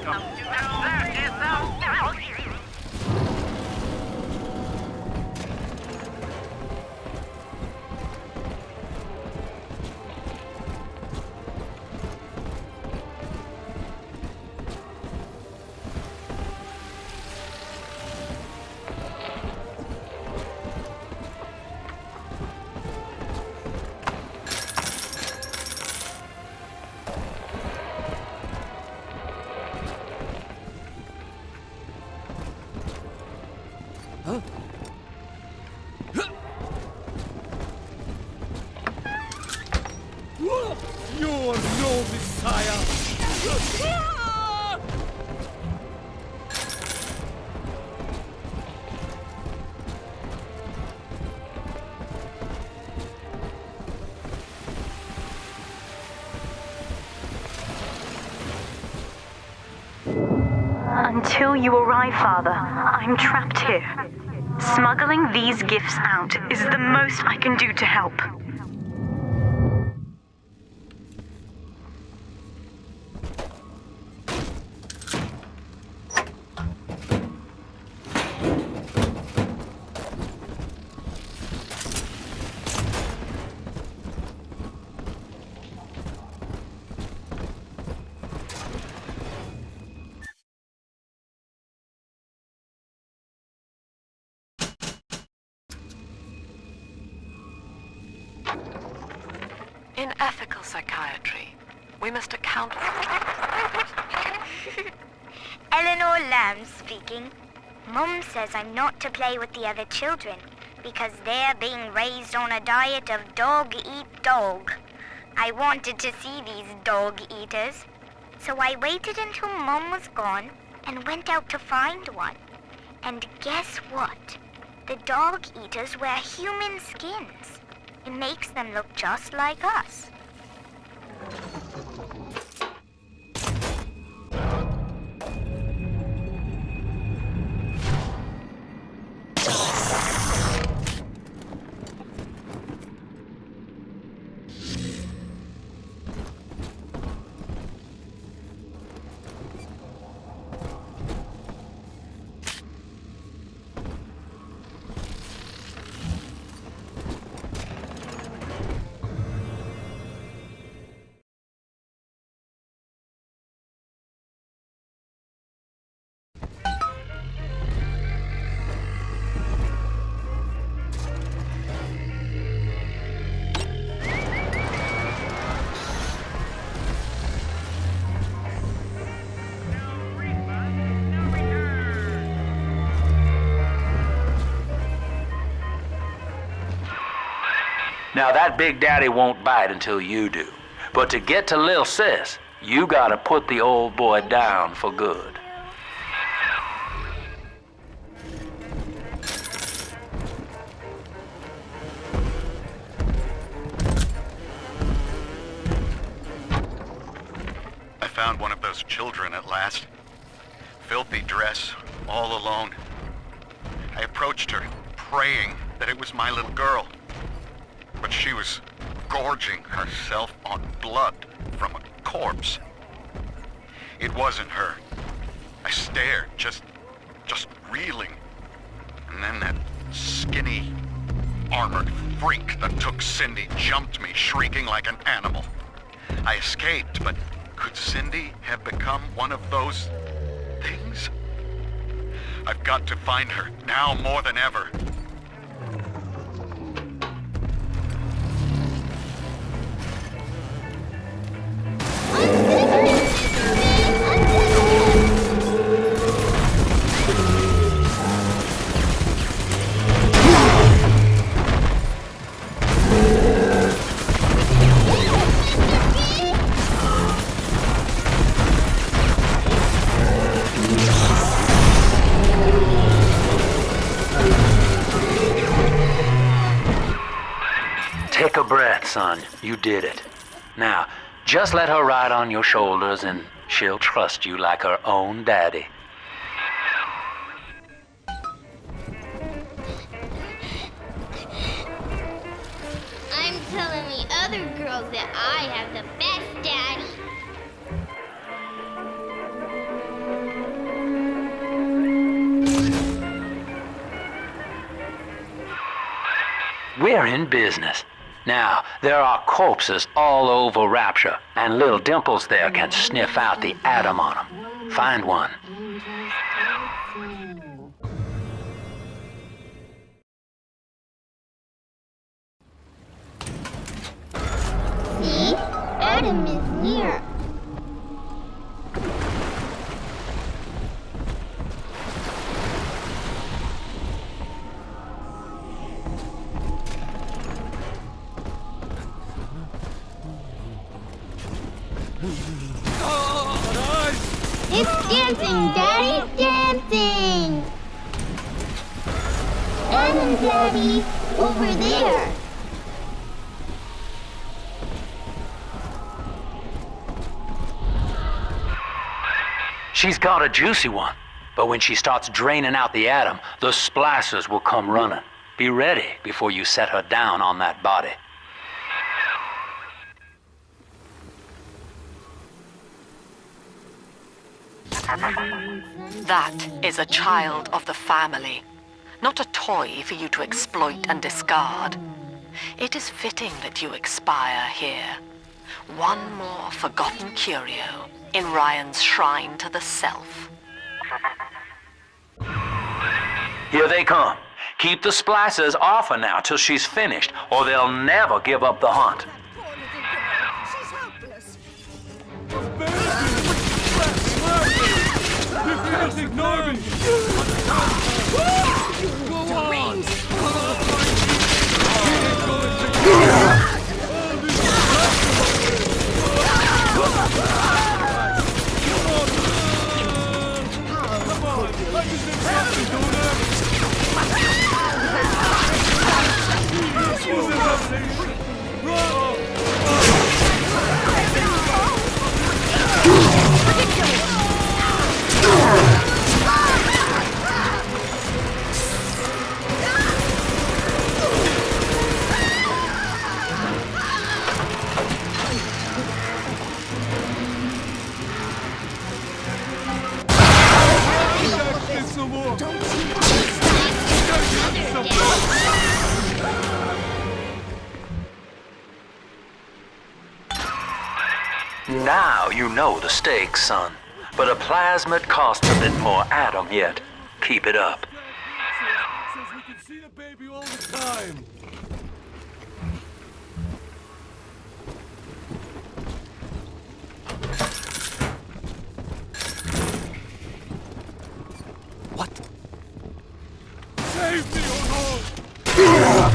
Welcome to the circus of value. You're no messiah! Until you arrive, Father, I'm trapped here. Smuggling these gifts out is the most I can do to help. In ethical psychiatry, we must account for... Eleanor Lamb speaking. Mum says I'm not to play with the other children because they're being raised on a diet of dog-eat-dog. I wanted to see these dog-eaters, so I waited until Mum was gone and went out to find one. And guess what? The dog-eaters wear human skins. It makes them look just like us. Now that Big Daddy won't bite until you do. But to get to Lil Sis, you gotta put the old boy down for good. I found one of those children at last. Filthy dress, all alone. I approached her, praying that it was my little girl. But she was gorging herself on blood from a corpse. It wasn't her. I stared, just reeling. And then that skinny, armored freak that took Cindy jumped me, shrieking like an animal. I escaped, but could Cindy have become one of those things? I've got to find her, now more than ever. Take a breath, son. You did it. Now, just let her ride on your shoulders and she'll trust you like her own daddy. I'm telling the other girls that I have the best daddy. We're in business. Now, there are corpses all over Rapture, and little Dimples there can sniff out the atom on them. Find one. See? Adam is near. It's dancing, Daddy! Dancing! Adam, Daddy! Over there! She's got a juicy one, but when she starts draining out the atom, the splicers will come running. Be ready before you set her down on that body. That is a child of the family, not a toy for you to exploit and discard. It is fitting that you expire here. One more forgotten curio in Ryan's shrine to the self. Here they come. Keep the splicers off her now till she's finished, or they'll never give up the hunt. She's helpless. You can't ignore me! Go on! Now you know the stakes, son. But a plasmid costs a bit more atom yet. Keep it up. Says we can see the baby all the time. What? Save me, oh no!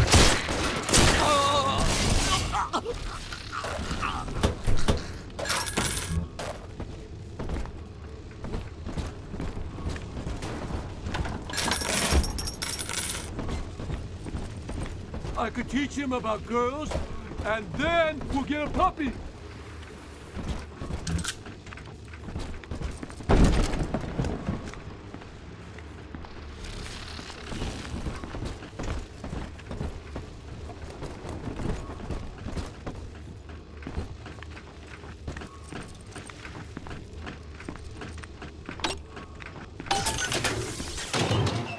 I could teach him about girls, and then we'll get a puppy.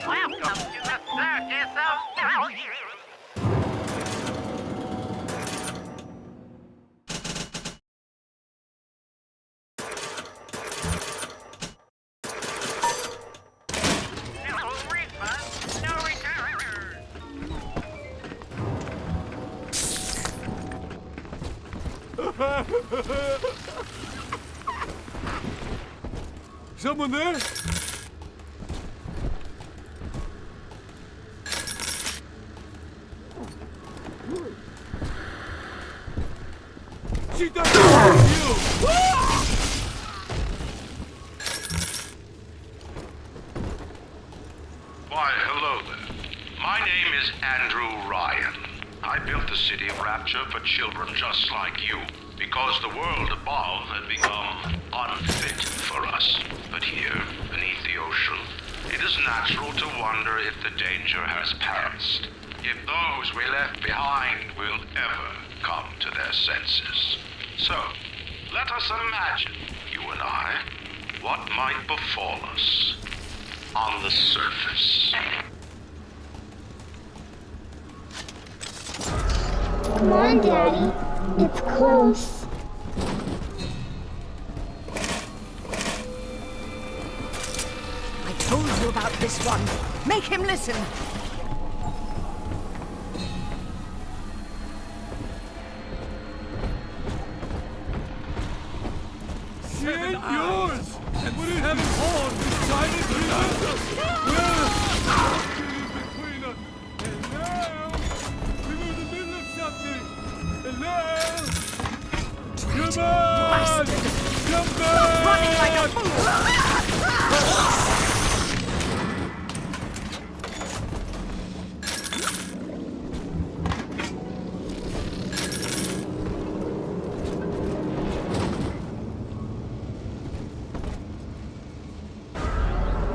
Welcome to the circus of value. Someone there? She doesn't want you! Why, hello there. My name is Andrew Ryan. I built the city of Rapture for children just like you, because the world above had become unfit for us. But here, beneath the ocean, it is natural to wonder if the danger has passed. If those we left behind will ever come to their senses. So, let us imagine, you and I, what might befall us on the surface. Come on, Daddy. It's close. I told you about this one. Make him listen. She ain't yours! And we have it on inside of the land! Well, between us. And now, we're in the middle of something! Hello? Come on! Come back! Running like a fool!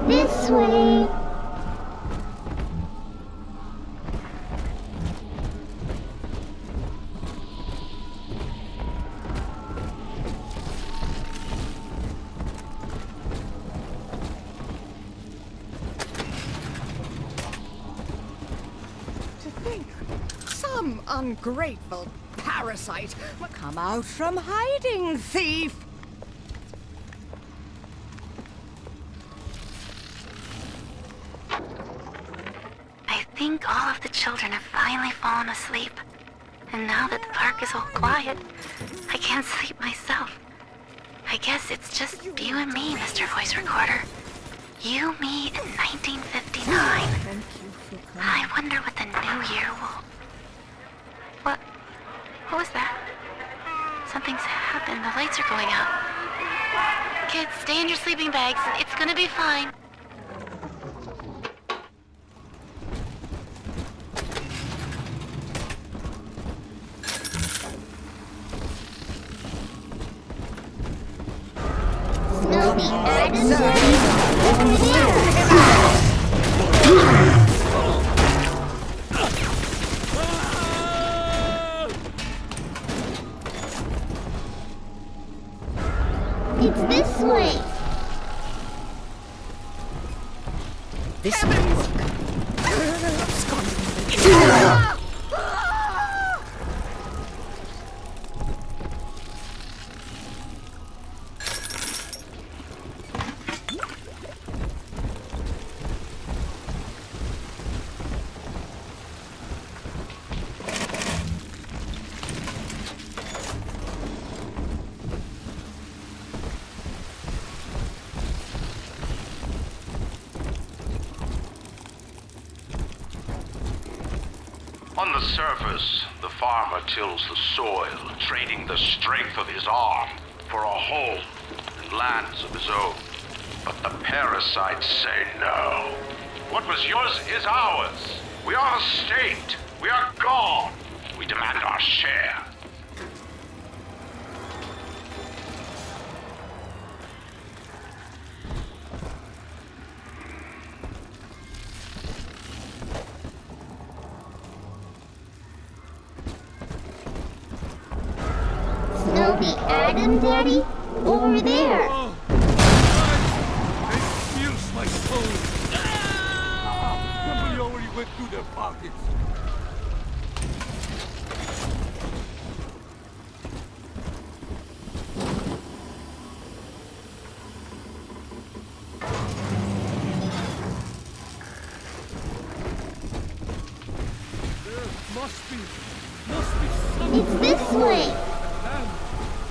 This way. To think, some ungrateful parasite will come out from hiding, thief! I think all of the children have finally fallen asleep. And now that the park is all quiet, I can't sleep myself. I guess it's just you and me, Mr. Voice Recorder. You, me, in 1959. I wonder what the new year will... What was that? Something's happened. The lights are going out. Kids, stay in your sleeping bags. It's gonna be fine. It's this way. This will work. On the surface, the farmer tills the soil, trading the strength of his arm for a home and lands of his own. But the parasites say no. What was yours is ours. We are the state. We are God. We demand our share. Snowy Adam, Daddy? Over there. It feels my soul. Somebody already went through their pockets. There must be something. It's this way.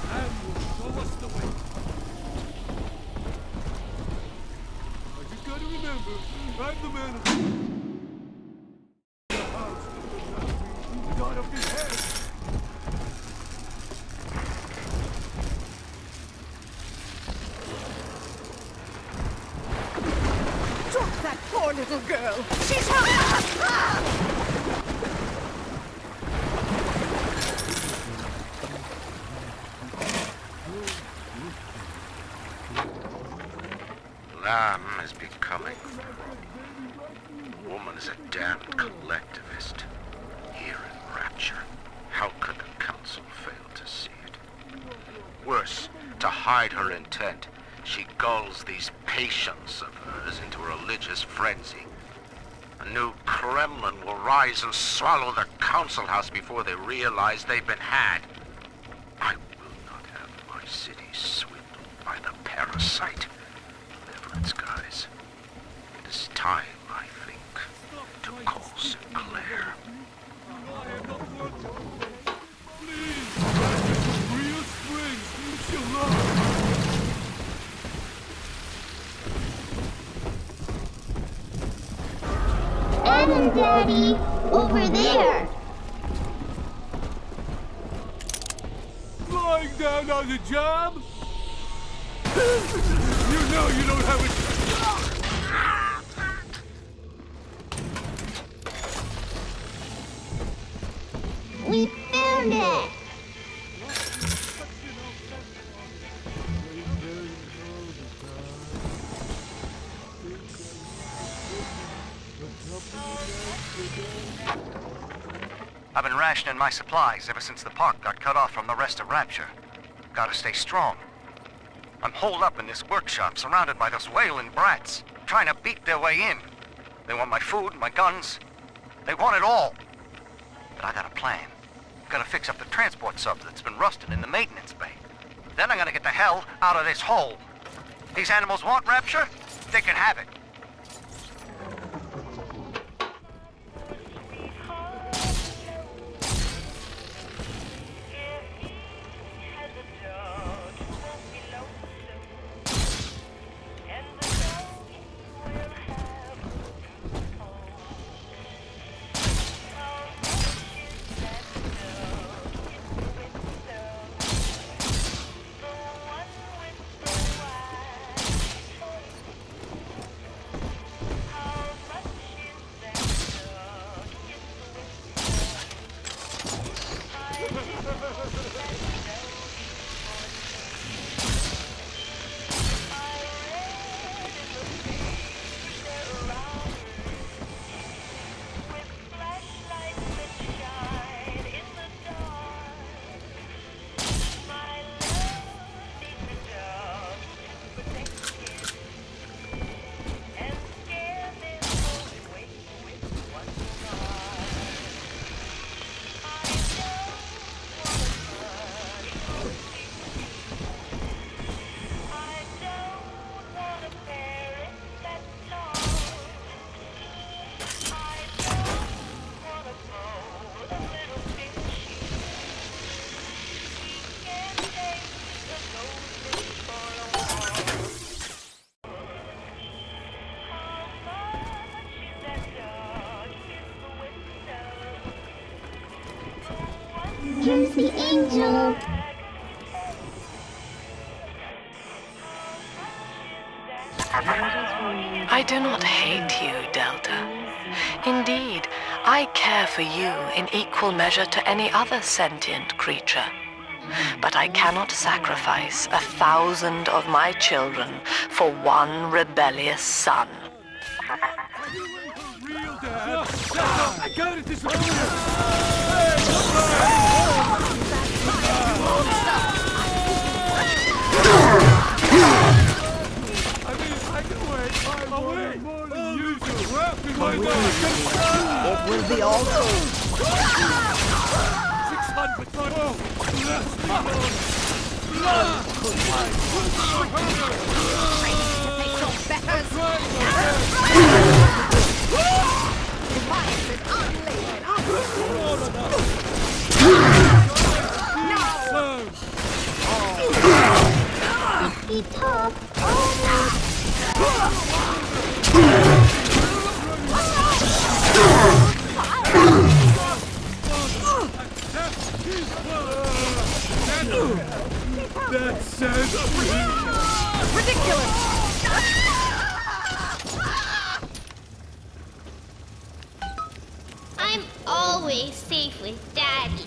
And will show us the way. I just gotta remember, I'm the man of the house. God of his head. Drop that poor little girl. She's hurt. Lamb is becoming. Woman is a damned collectivist. Here in Rapture, how could the council fail to see it? Worse, to hide her intent, she gulls these patients of hers into a religious frenzy. A new Kremlin will rise and swallow the council house before they realize they've been had. I will not have my city swindled by the parasite. Deliverance, guys. It is time, I think, to call Sinclair. Real springs. You'll love Adam, Daddy! Over there! Lying down on the job? You know you don't have a... We found it! I've been rationing my supplies ever since the park got cut off from the rest of Rapture. Gotta stay strong. I'm holed up in this workshop, surrounded by those whaling brats, trying to beat their way in. They want my food, my guns. They want it all. But I got a plan. Gonna fix up the transport sub that's been rusted in the maintenance bay. Then I'm gonna get the hell out of this hole. These animals want Rapture? They can have it. Here's the angel. I do not hate you, Delta. Indeed, I care for you in equal measure to any other sentient creature. But I cannot sacrifice 1,000 of my children for one rebellious son. Real dad. I gotta disappear. It will be all soon. 600. Be tough. That says ridiculous. I'm always safe with Daddy.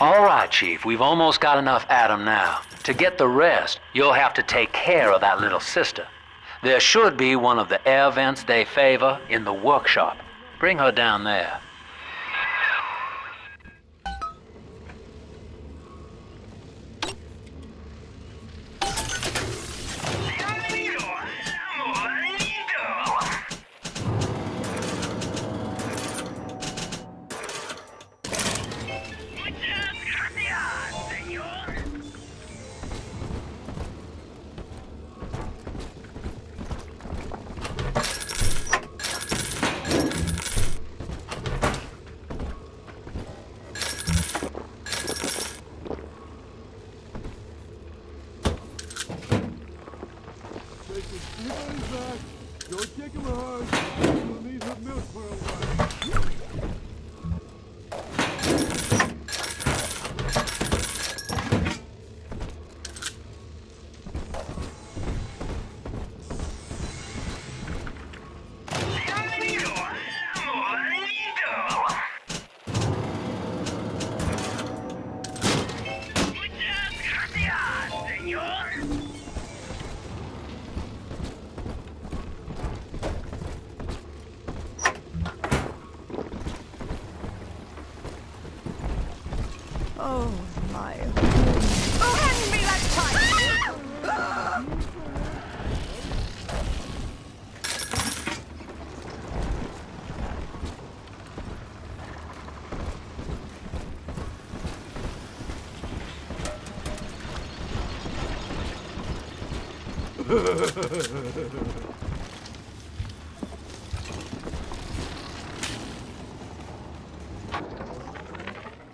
All right, Chief, we've almost got enough Adam now. To get the rest, you'll have to take care of that little sister. There should be one of the air vents they favor in the workshop. Bring her down there. Everybody's back. Go check him hard. You'll need her milk for a while. Oh, my. Oh, hand me that pipe!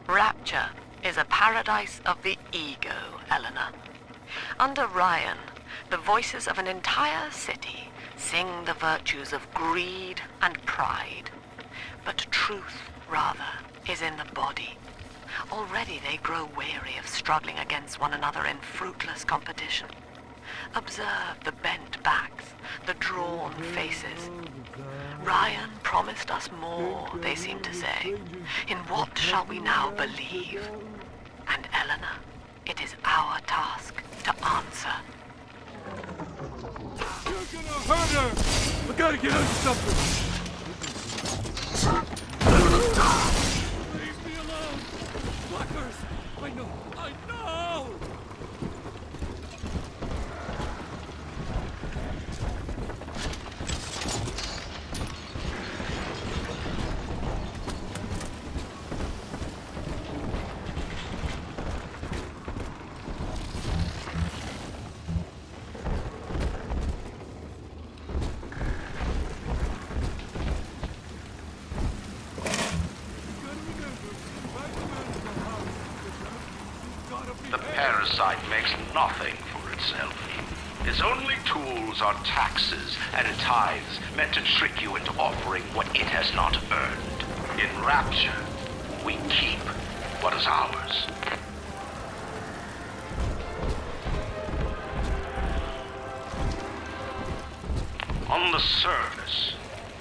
Rapture is a paradise of the ego, Eleanor. Under Ryan, the voices of an entire city sing the virtues of greed and pride. But truth, rather, is in the body. Already they grow weary of struggling against one another in fruitless competition. Observe the bent backs, the drawn faces. Ryan promised us more, they seem to say. In what shall we now believe? And Eleanor, it is our task to answer. You're gonna hurt her! We gotta get her something! Leave me alone! Fuckers! I know! The parasite makes nothing for itself. Its only tools are taxes and tithes meant to trick you into offering what it has not earned. In Rapture, we keep what is ours. On the surface,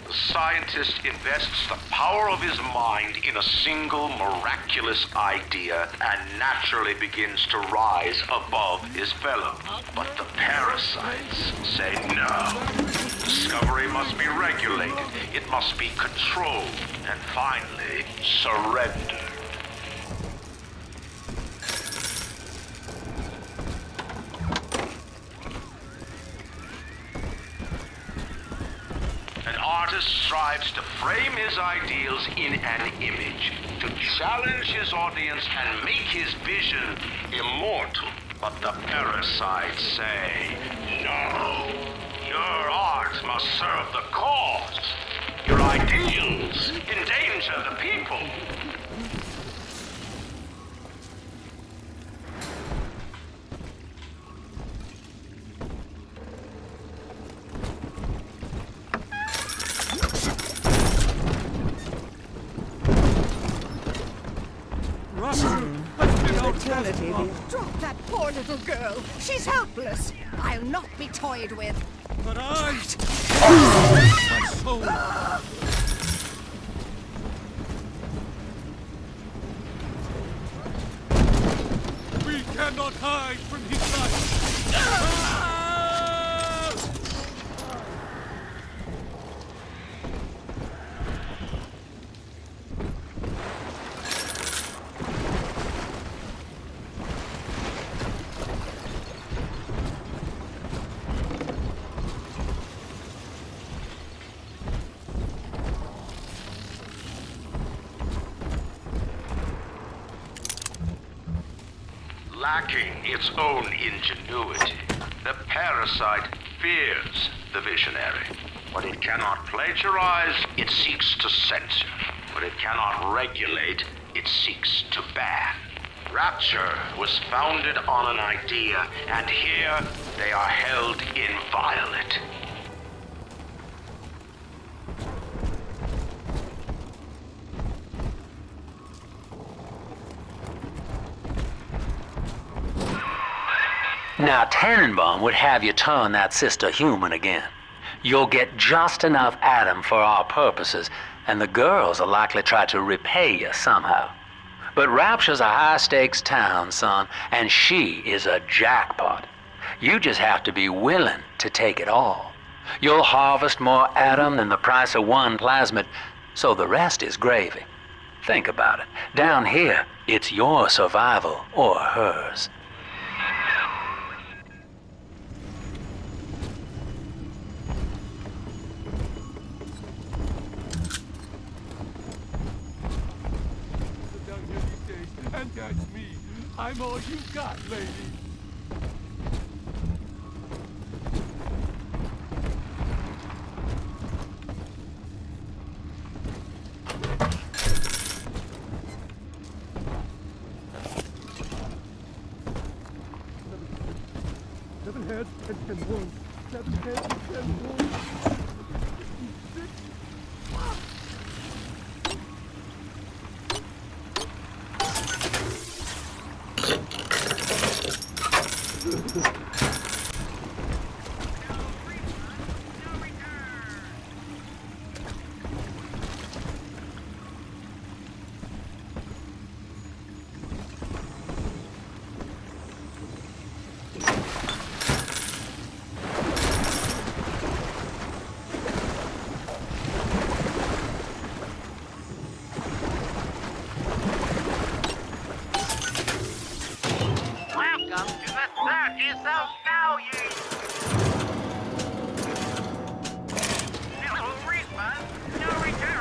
the scientist invests the power of his mind in a single miraculous idea and naturally begins to rise above his fellows. But the parasites say no. Discovery must be regulated, it must be controlled, and finally, surrendered. Artist strives to frame his ideals in an image, to challenge his audience and make his vision immortal. But the parasites say, no, your art must serve the cause. Your ideals endanger the people. Drop that poor little girl. She's helpless. I'll not be toyed with. But my soul. We cannot hide from his sight. Lacking its own ingenuity, the parasite fears the visionary. What it cannot plagiarize, it seeks to censor. What it cannot regulate, it seeks to ban. Rapture was founded on an idea, and here they are held inviolate. Now, Tannenbaum would have you turn that sister human again. You'll get just enough Adam for our purposes, and the girls will likely try to repay you somehow. But Rapture's a high-stakes town, son, and she is a jackpot. You just have to be willing to take it all. You'll harvest more Adam than the price of one plasmid, so the rest is gravy. Think about it. Down here, it's your survival or hers. And that's me. I'm all you got, lady. Seven heads and 10 wounds. 7 heads and 10 wounds. Welcome to the circus of value. No refund, no return.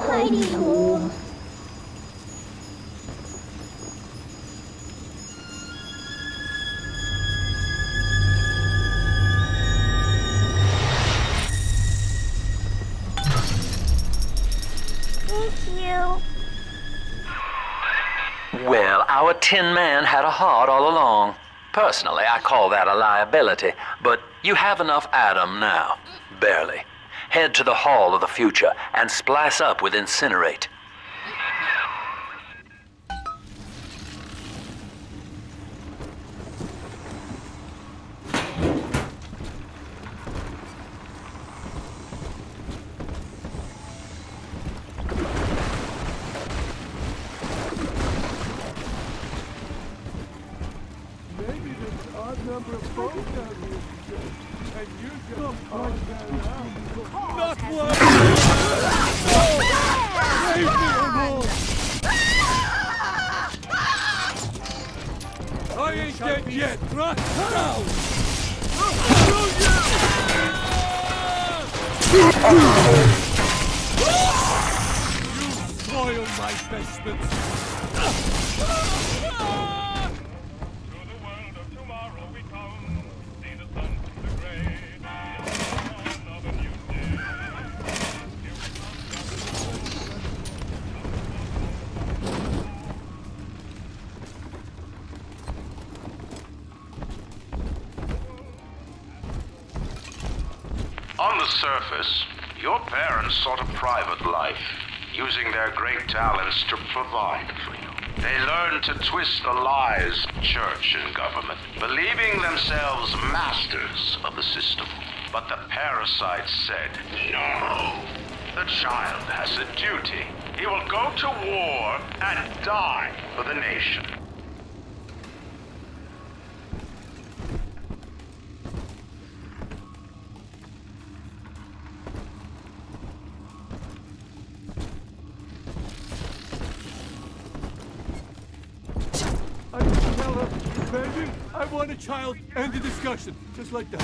Hidey-ho. Thank you. Well, our Tin Man had a heart all along. Personally, I call that a liability, but you have enough Adam now. Barely. Head to the Hall of the Future and splice up with Incinerate. Maybe there's an odd number of folks down here today, and you just find that out. Not one! Save me, Arnold! I ain't dead yet, right now! You spoil my vestments! On the surface, your parents sought a private life, using their great talents to provide for you. They learned to twist the lies of church and government, believing themselves masters of the system. But the parasite said, no. The child has a duty. He will go to war and die for the nation. find a child, end the discussion. Just like that.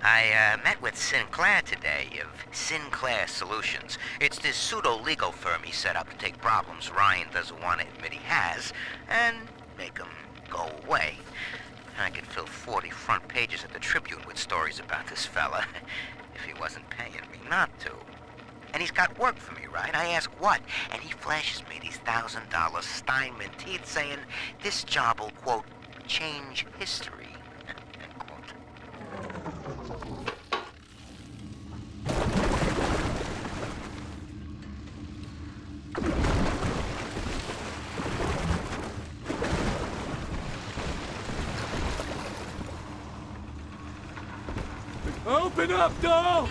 I met with Sinclair today of Sinclair Solutions. It's this pseudo-legal firm he set up to take problems Ryan doesn't want to admit he has and make them go away. I could fill 40 front pages of the Tribune with stories about this fella if he wasn't paying me not to. And he's got work for me, right? I ask what? And he flashes me these $1,000 Steinman teeth saying this job will, quote, change history, end quote. Open up, doll!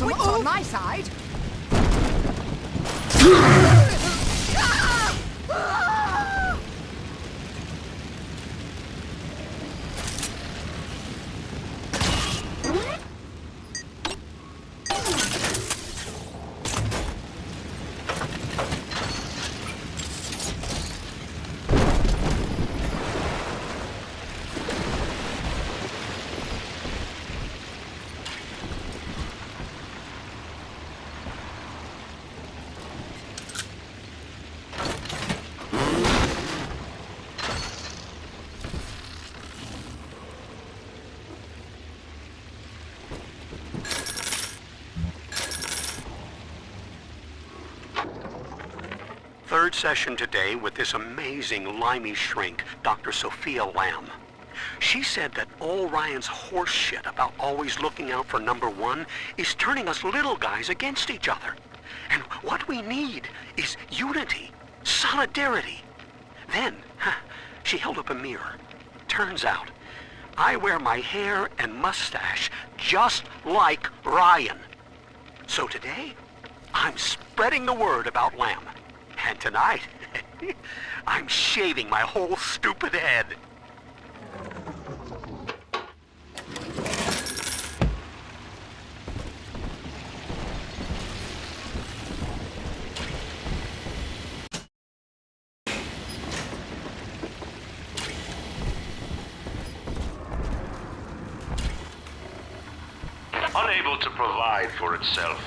Wits on my side. Third session today with this amazing limey shrink, Dr. Sophia Lamb. She said that all Ryan's horse shit about always looking out for number one is turning us little guys against each other. And what we need is unity, solidarity. Then, she held up a mirror. Turns out, I wear my hair and mustache just like Ryan. So today, I'm spreading the word about Lamb. And tonight, I'm shaving my whole stupid head. Unable to provide for itself,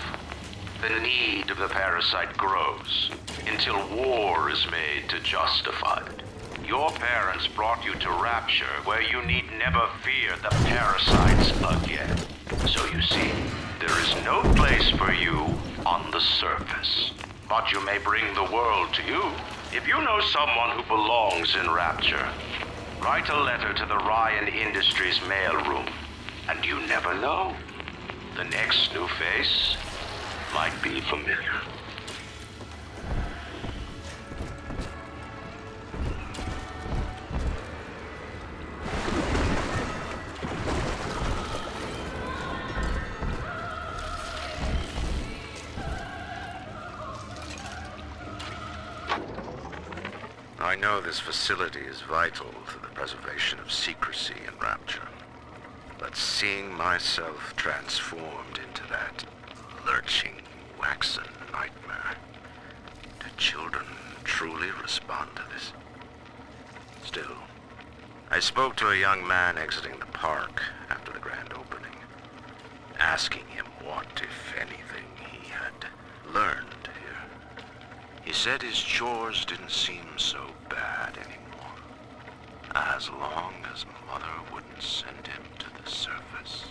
the need of the parasite grows until war is made to justify it. Your parents brought you to Rapture, where you need never fear the parasites again. So you see, there is no place for you on the surface. But you may bring the world to you. If you know someone who belongs in Rapture, write a letter to the Ryan Industries mailroom, and you never know. The next new face might be familiar. I know this facility is vital to the preservation of secrecy in Rapture, but seeing myself transformed into that lurching, waxen nightmare, do children truly respond to this? Still, I spoke to a young man exiting the park after the grand opening, asking him what, if anything, he had learned here. He said his chores didn't seem so bad anymore, as long as Mother wouldn't send him to the surface.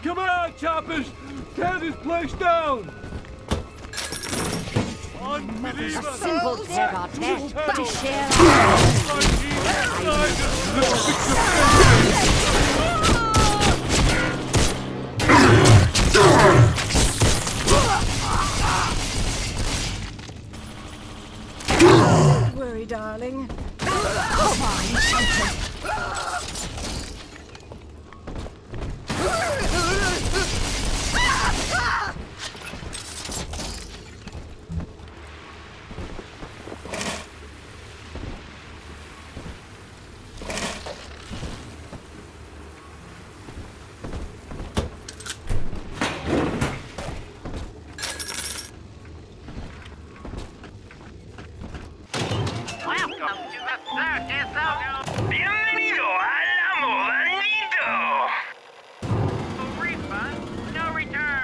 Come on, choppers! Tear this place down! Unbeliever! A simple terror to share Don't worry, darling. Come on, children. Bienvenido al amo bandido. Refund, no return.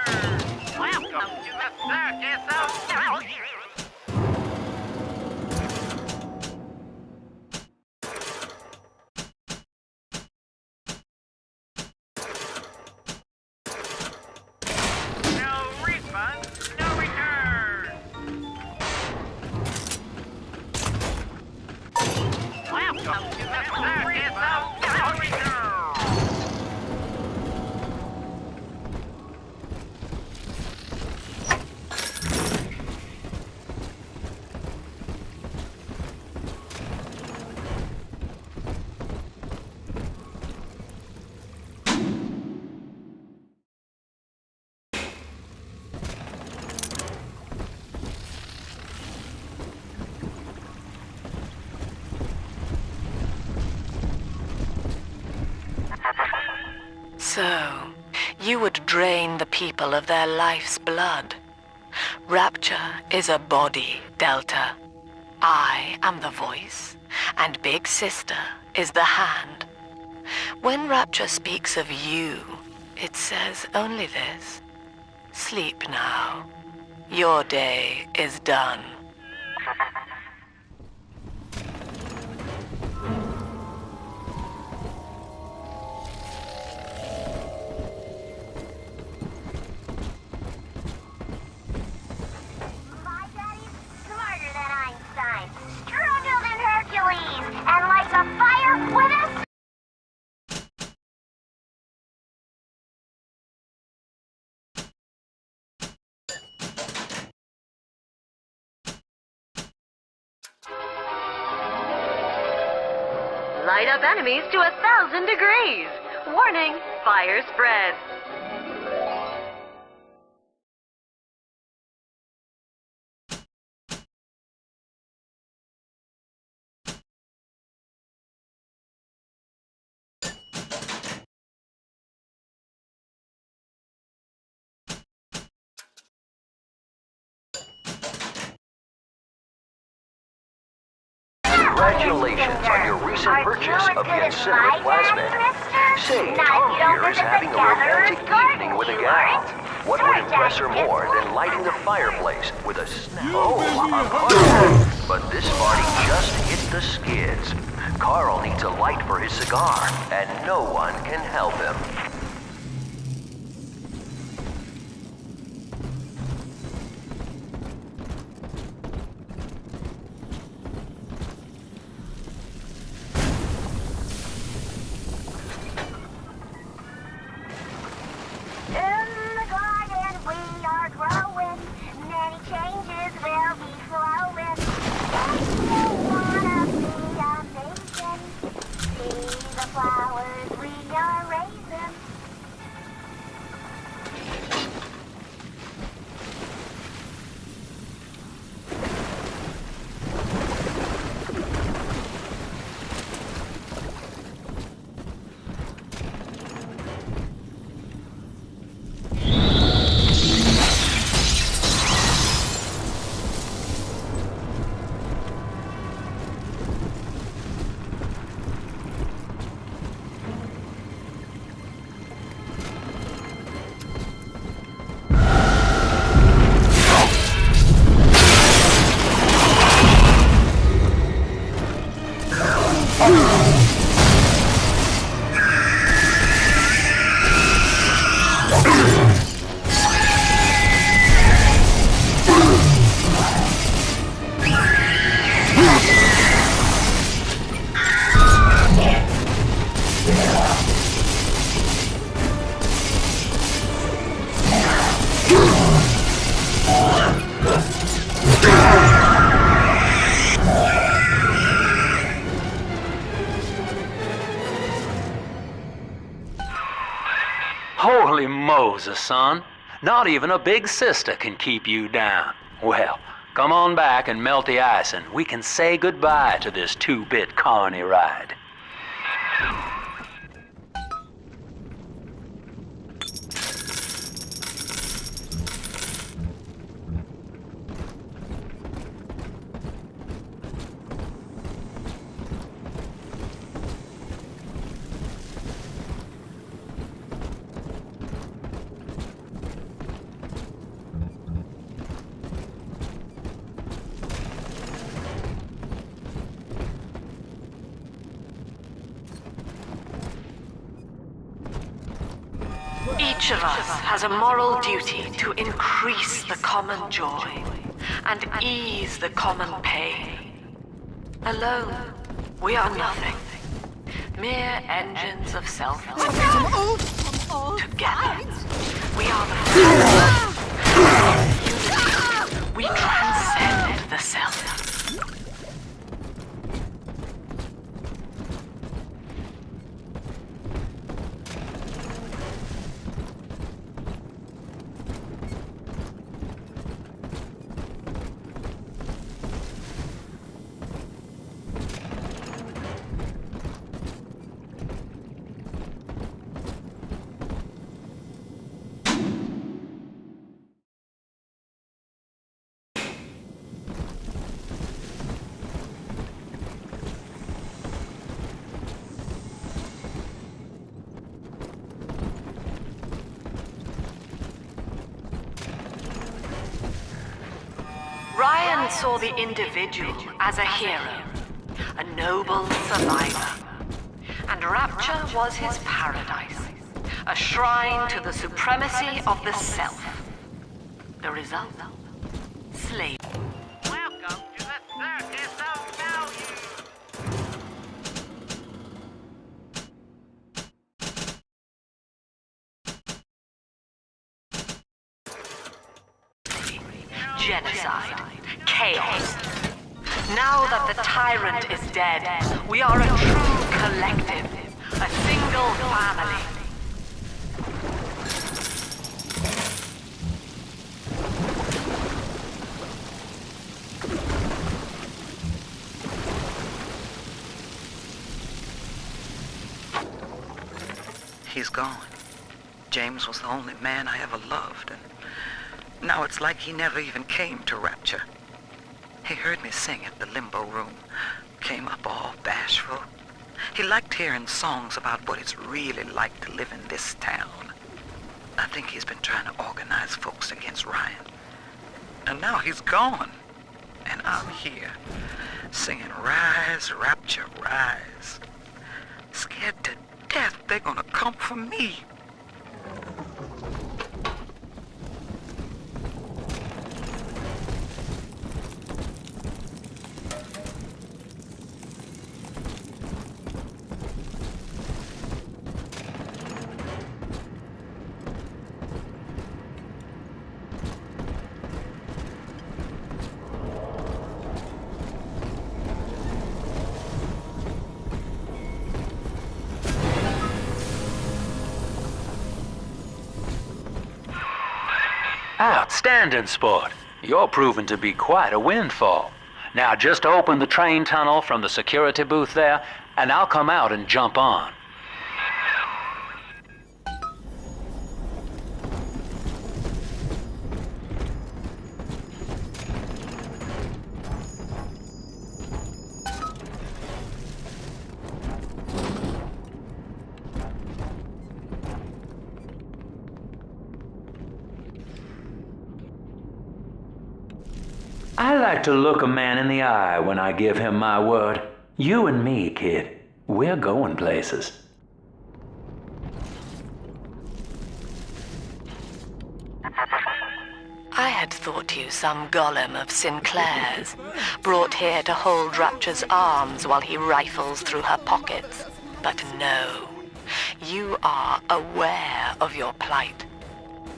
Welcome to the circus of value. No refund, no return. Welcome to the circus of value. So, you would drain the people of their life's blood. Rapture is a body, Delta. I am the voice, and Big Sister is the hand. When Rapture speaks of you, it says only this. Sleep now. Your day is done. My daddy's smarter than Einstein, stronger than Hercules, and lights a fire with a Light up enemies to 1,000 degrees. Warning, fire spreads. Congratulations on your recent purchase of the incinerate plasmid. Say, Tom here is having a romantic evening with a gal. What would impress her more than lighting the fireplace with a snap? Oh, of course. But this party just hit the skids. Carl needs a light for his cigar, and no one can help him. In the garden we are growing, many changes will be flowing. If you wanna be amazing, see the flowers we are raising. Holy Moses, son. Not even a big sister can keep you down. Well, come on back and melt the ice and we can say goodbye to this 2-bit carny ride. Each of us has a moral duty to increase the common joy and ease the common pain. Alone, we are nothing. Mere engines of self-life. Together, we are the unity. We transcend the self. Ryan saw the individual as a hero, a noble survivor. And Rapture was his paradise, a shrine to the supremacy of the self. The result? Slave. Welcome to the circus of value. Genocide, chaos. Now that the tyrant is dead, we are a true collective, a single family. He's gone. James was the only man I ever loved, and now it's like he never even came to Rapture. He heard me sing at the limbo room, came up all bashful. He liked hearing songs about what it's really like to live in this town. I think he's been trying to organize folks against Ryan. And now he's gone. And I'm here, singing Rise, Rapture, Rise. Scared to death they're gonna come for me. Outstanding, sport. You're proving to be quite a windfall. Now just open the train tunnel from the security booth there, and I'll come out and jump on. I like to look a man in the eye when I give him my word. You and me, kid, we're going places. I had thought you some golem of Sinclair's, brought here to hold Rapture's arms while he rifles through her pockets. But no, you are aware of your plight.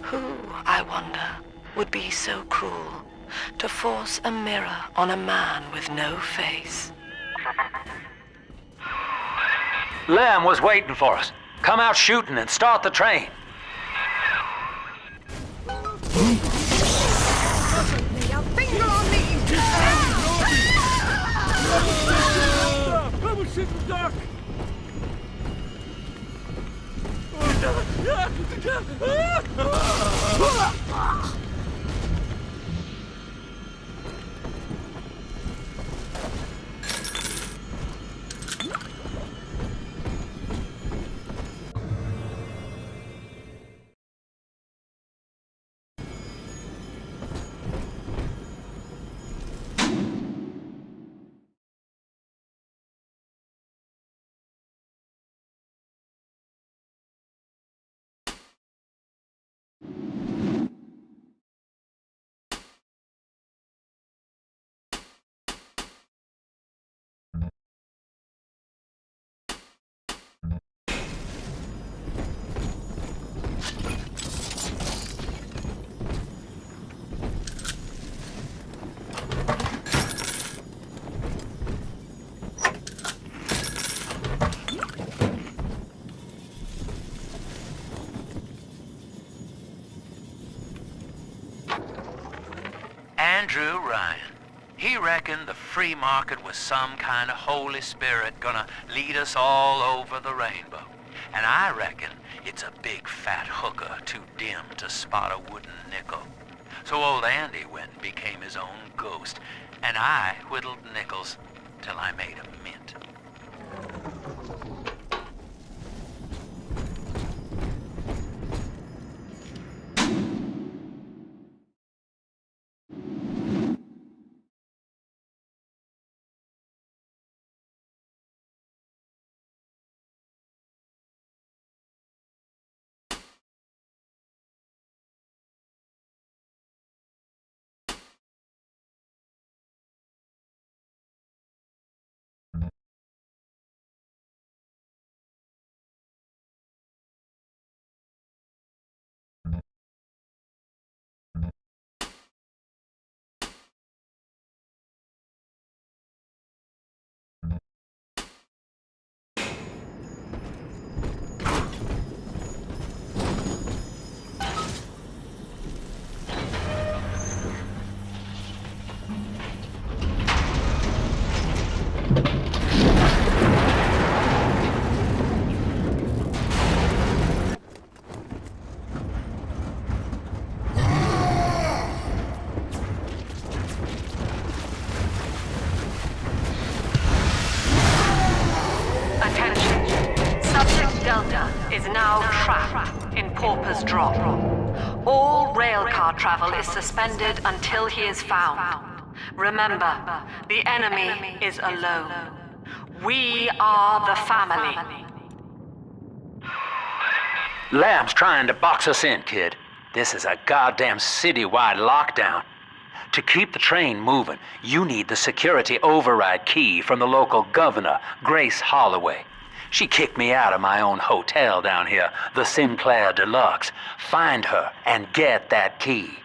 Who, I wonder, would be so cruel to force a mirror on a man with no face? Lamb was waiting for us. Come out shooting and start the train. I was shooting dark. Andrew Ryan. He reckoned the free market was some kind of Holy Spirit gonna lead us all over the rainbow. And I reckon it's a big fat hooker too dim to spot a wooden nickel. So old Andy went and became his own ghost, and I whittled nickels till I made a mint. Is now trapped in Pauper's Drop. All railcar travel is suspended until he is found. Remember, the enemy is alone. We are the family. Lamb's trying to box us in, kid. This is a goddamn citywide lockdown. To keep the train moving, you need the security override key from the local governor, Grace Holloway. She kicked me out of my own hotel down here, the Sinclair Deluxe. Find her and get that key.